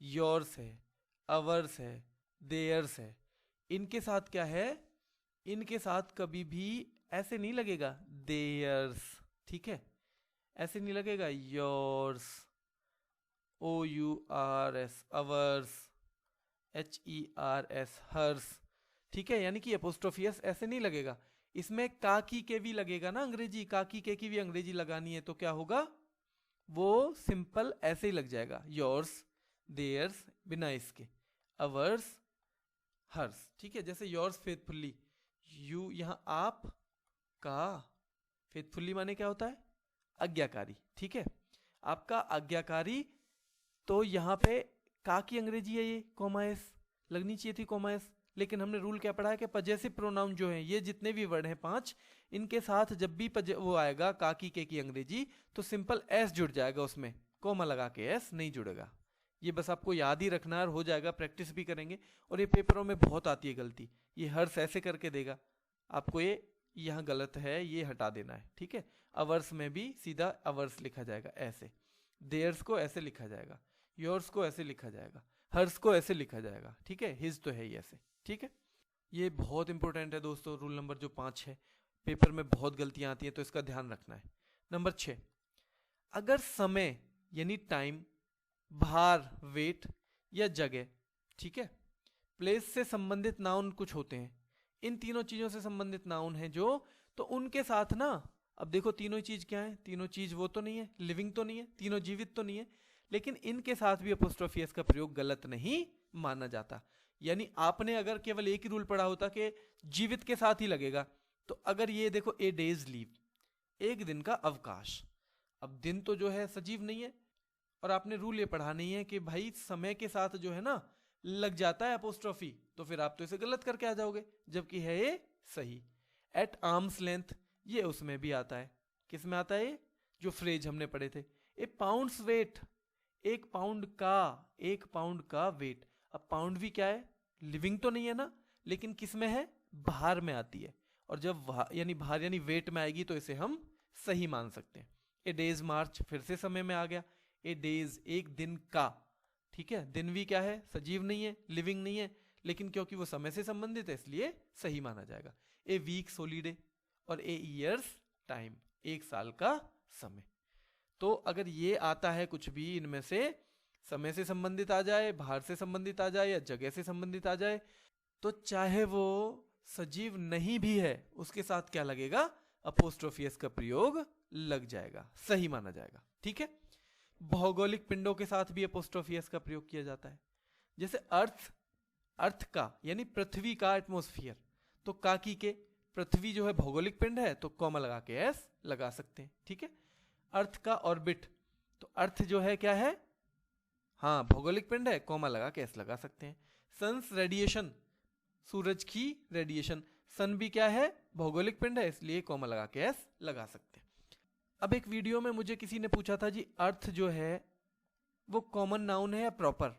Speaker 1: योर्स है, अवर्स है, देयर्स है, इनके साथ क्या है, इनके साथ कभी भी ऐसे नहीं लगेगा देयर्स, ठीक है, ऐसे नहीं लगेगा yours, O U R S, ours, HERS, hers, ठीक है। यानी कि अपोस्ट्रोफियस ऐसे नहीं लगेगा, इसमें काकी के भी लगेगा ना, अंग्रेजी काकी के की भी अंग्रेजी लगानी है, तो क्या होगा, वो सिंपल ऐसे ही लग जाएगा, योर्स, देयर्स बिना इसके, अवर्स, हर्स, ठीक है। जैसे योर्स फेथफुल्ली, यू यहां आप का, फेथफुल्ली माने क्या होता है, आज्ञाकारी, ठीक है, आपका आज्ञाकारी, तो यहां पे का की अंग्रेजी है ये कॉमा एस, लगनी चाहिए थी कॉमा एस, लेकिन हमने रूल क्या पढ़ा है कि पजेसिव प्रोनाउन जो है, ये जितने भी वर्ड हैं 5, इनके साथ जब भी वो आएगा काकी के की अंग्रेजी, तो सिंपल एस जुड़ जाएगा, उसमें कॉमा लगा के एस नहीं जुड़ेगा। ये बस आपको याद ही रखना, हो जाएगा, प्रैक्टिस भी करेंगे। और ये पेपरों में बहुत आती है गलती, ये हर्ष ऐसे करके देगा आपको, ये यहाँ गलत है, ये हटा देना है, ठीक है। अवर्स में भी सीधा अवर्स लिखा जाएगा ऐसे, देयर्स को ऐसे लिखा जाएगा, योर्स को ऐसे लिखा जाएगा, हर्स को ऐसे लिखा जाएगा, ठीक है, हिज तो है ही ऐसे, ठीक है। ये बहुत इंपॉर्टेंट है दोस्तों, रूल नंबर जो 5 है, पेपर में बहुत गलतियां आती हैं, तो इसका ध्यान रखना है। नंबर 6, अगर समय यानी टाइम, भार वेट, या जगह, ठीक है, प्लेस से संबंधित नाउन कुछ होते हैं, इन तीनों चीजों से संबंधित नाउन है जो, तो उनके साथ ना, अब देखो तीनों चीज क्या है, तीनों चीज वो तो नहीं है, लिविंग तो नहीं है, तीनों जीवित तो नहीं है, लेकिन इनके साथ भी अपोस्ट्रोफी एस का प्रयोग गलत नहीं माना जाता। यानी आपने अगर केवल एक ही रूल पढ़ा होता कि जीवित के साथ ही लगेगा, तो अगर ये देखो ए डेज लीव, एक दिन का अवकाश, अब दिन तो जो है सजीव नहीं है, और आपने रूल ये पढ़ा नहीं है कि भाई समय के साथ जो है ना लग जाता है अपोस्ट्रोफी, तो फिर आप तो इसे गलत करके आ जाओगे, जबकि है ये सही। एट आर्म्स लेंथ, ये उसमें भी आता है, किस में आता है ये, जो फ्रेज हमने पढ़े थे। ए पाउंड्स वेट, एक पाउंड का वेट, अब पाउंड भी क्या है, लिविंग तो नहीं है ना, लेकिन किस में है, भार में आती है, और जब यानी भार यानी वेट में आएगी तो इसे हम सही मान सकते हैं। ए डेज मार्च, फिर से समय में आ गया, ए डेज एक दिन का, ठीक है, दिन भी क्या है, सजीव नहीं है, लिविंग नहीं है, लेकिन क्योंकि वो समय से संबंधित है इसलिए सही माना जाएगा। ए वीक हॉलीडे, और ए ईयर्स टाइम, एक साल का समय। तो अगर ये आता है कुछ भी इनमें से, समय से संबंधित आ जाए, भार से संबंधित आ जाए, या जगह से संबंधित आ जाए, तो चाहे वो सजीव नहीं भी है उसके साथ क्या लगेगा, अपोस्ट्रोफी एस का प्रयोग लग जाएगा, सही माना जाएगा। ठीक है, भौगोलिक पिंडों के साथ भी अपोस्ट्रोफी एस का प्रयोग किया जाता है। जैसे अर्थ का यानी पृथ्वी का एटमॉस्फेयर, तो काकी के पृथ्वी जो है भौगोलिक पिंड है तो कॉमा लगा के एस लगा सकते हैं। ठीक है, अर्थ का ऑर्बिट, तो अर्थ जो है क्या है, हाँ भौगोलिक पिंड है, कॉमा लगा के एस लगा सकते हैं। सन्स रेडिएशन, सूरज की रेडिएशन, सन भी क्या है, भौगोलिक पिंड है, इसलिए कॉमा लगा के एस लगा सकते हैं। अब एक वीडियो में मुझे किसी ने पूछा था जी अर्थ जो है वो कॉमन नाउन है या प्रॉपर,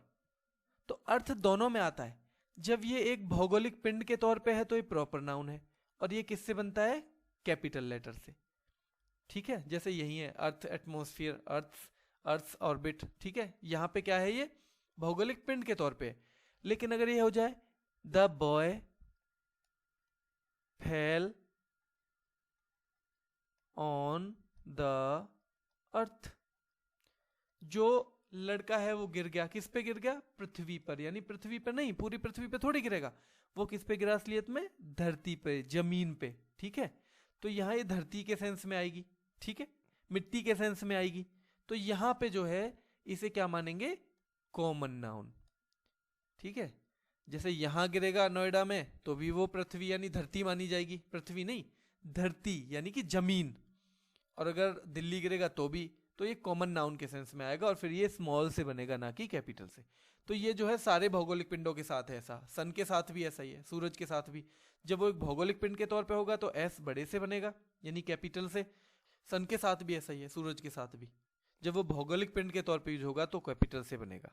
Speaker 1: तो अर्थ दोनों में आता है। जब ये एक भौगोलिक पिंड के तौर पे है तो ये प्रॉपर नाउन है, और ये किससे बनता है, कैपिटल लेटर से। ठीक है, जैसे यही है अर्थ एटमॉस्फेयर, अर्थ ऑर्बिट। ठीक है, यहां पे क्या है, ये भौगोलिक पिंड के तौर पे। लेकिन अगर ये हो जाए the boy fell on the earth, जो लड़का है वो गिर गया, किस पे गिर गया, पृथ्वी पर, यानी पृथ्वी पर नहीं, पूरी पृथ्वी पे थोड़ी गिरेगा, वो किस पे गिरा असलियत में, धरती पे, जमीन पे। ठीक है, तो यहां ये धरती के सेंस में आएगी। ठीक है, मिट्टी के सेंस में आएगी, तो यहां पे जो है इसे क्या मानेंगे, कॉमन नाउन। ठीक है, जैसे यहां गिरेगा नोएडा में तो भी वो पृथ्वी यानी धरती मानी जाएगी, पृथ्वी नहीं धरती यानी कि जमीन। और अगर दिल्ली गिरेगा तो भी, तो ये कॉमन नाउन के सेंस में आएगा, और फिर ये स्मॉल से बनेगा ना कि कैपिटल से। तो ये जो है सारे भौगोलिक पिंडों के साथ है ऐसा, सन के साथ भी ऐसा ही है, सूरज के साथ भी। जब वो एक भौगोलिक पिंड के तौर पे होगा तो एस बड़े से बनेगा यानी कैपिटल से। सन के साथ भी ऐसा ही है, सूरज के साथ भी। जब वो भौगोलिक पिंड के तौर पे यूज होगा तो कैपिटल से बनेगा।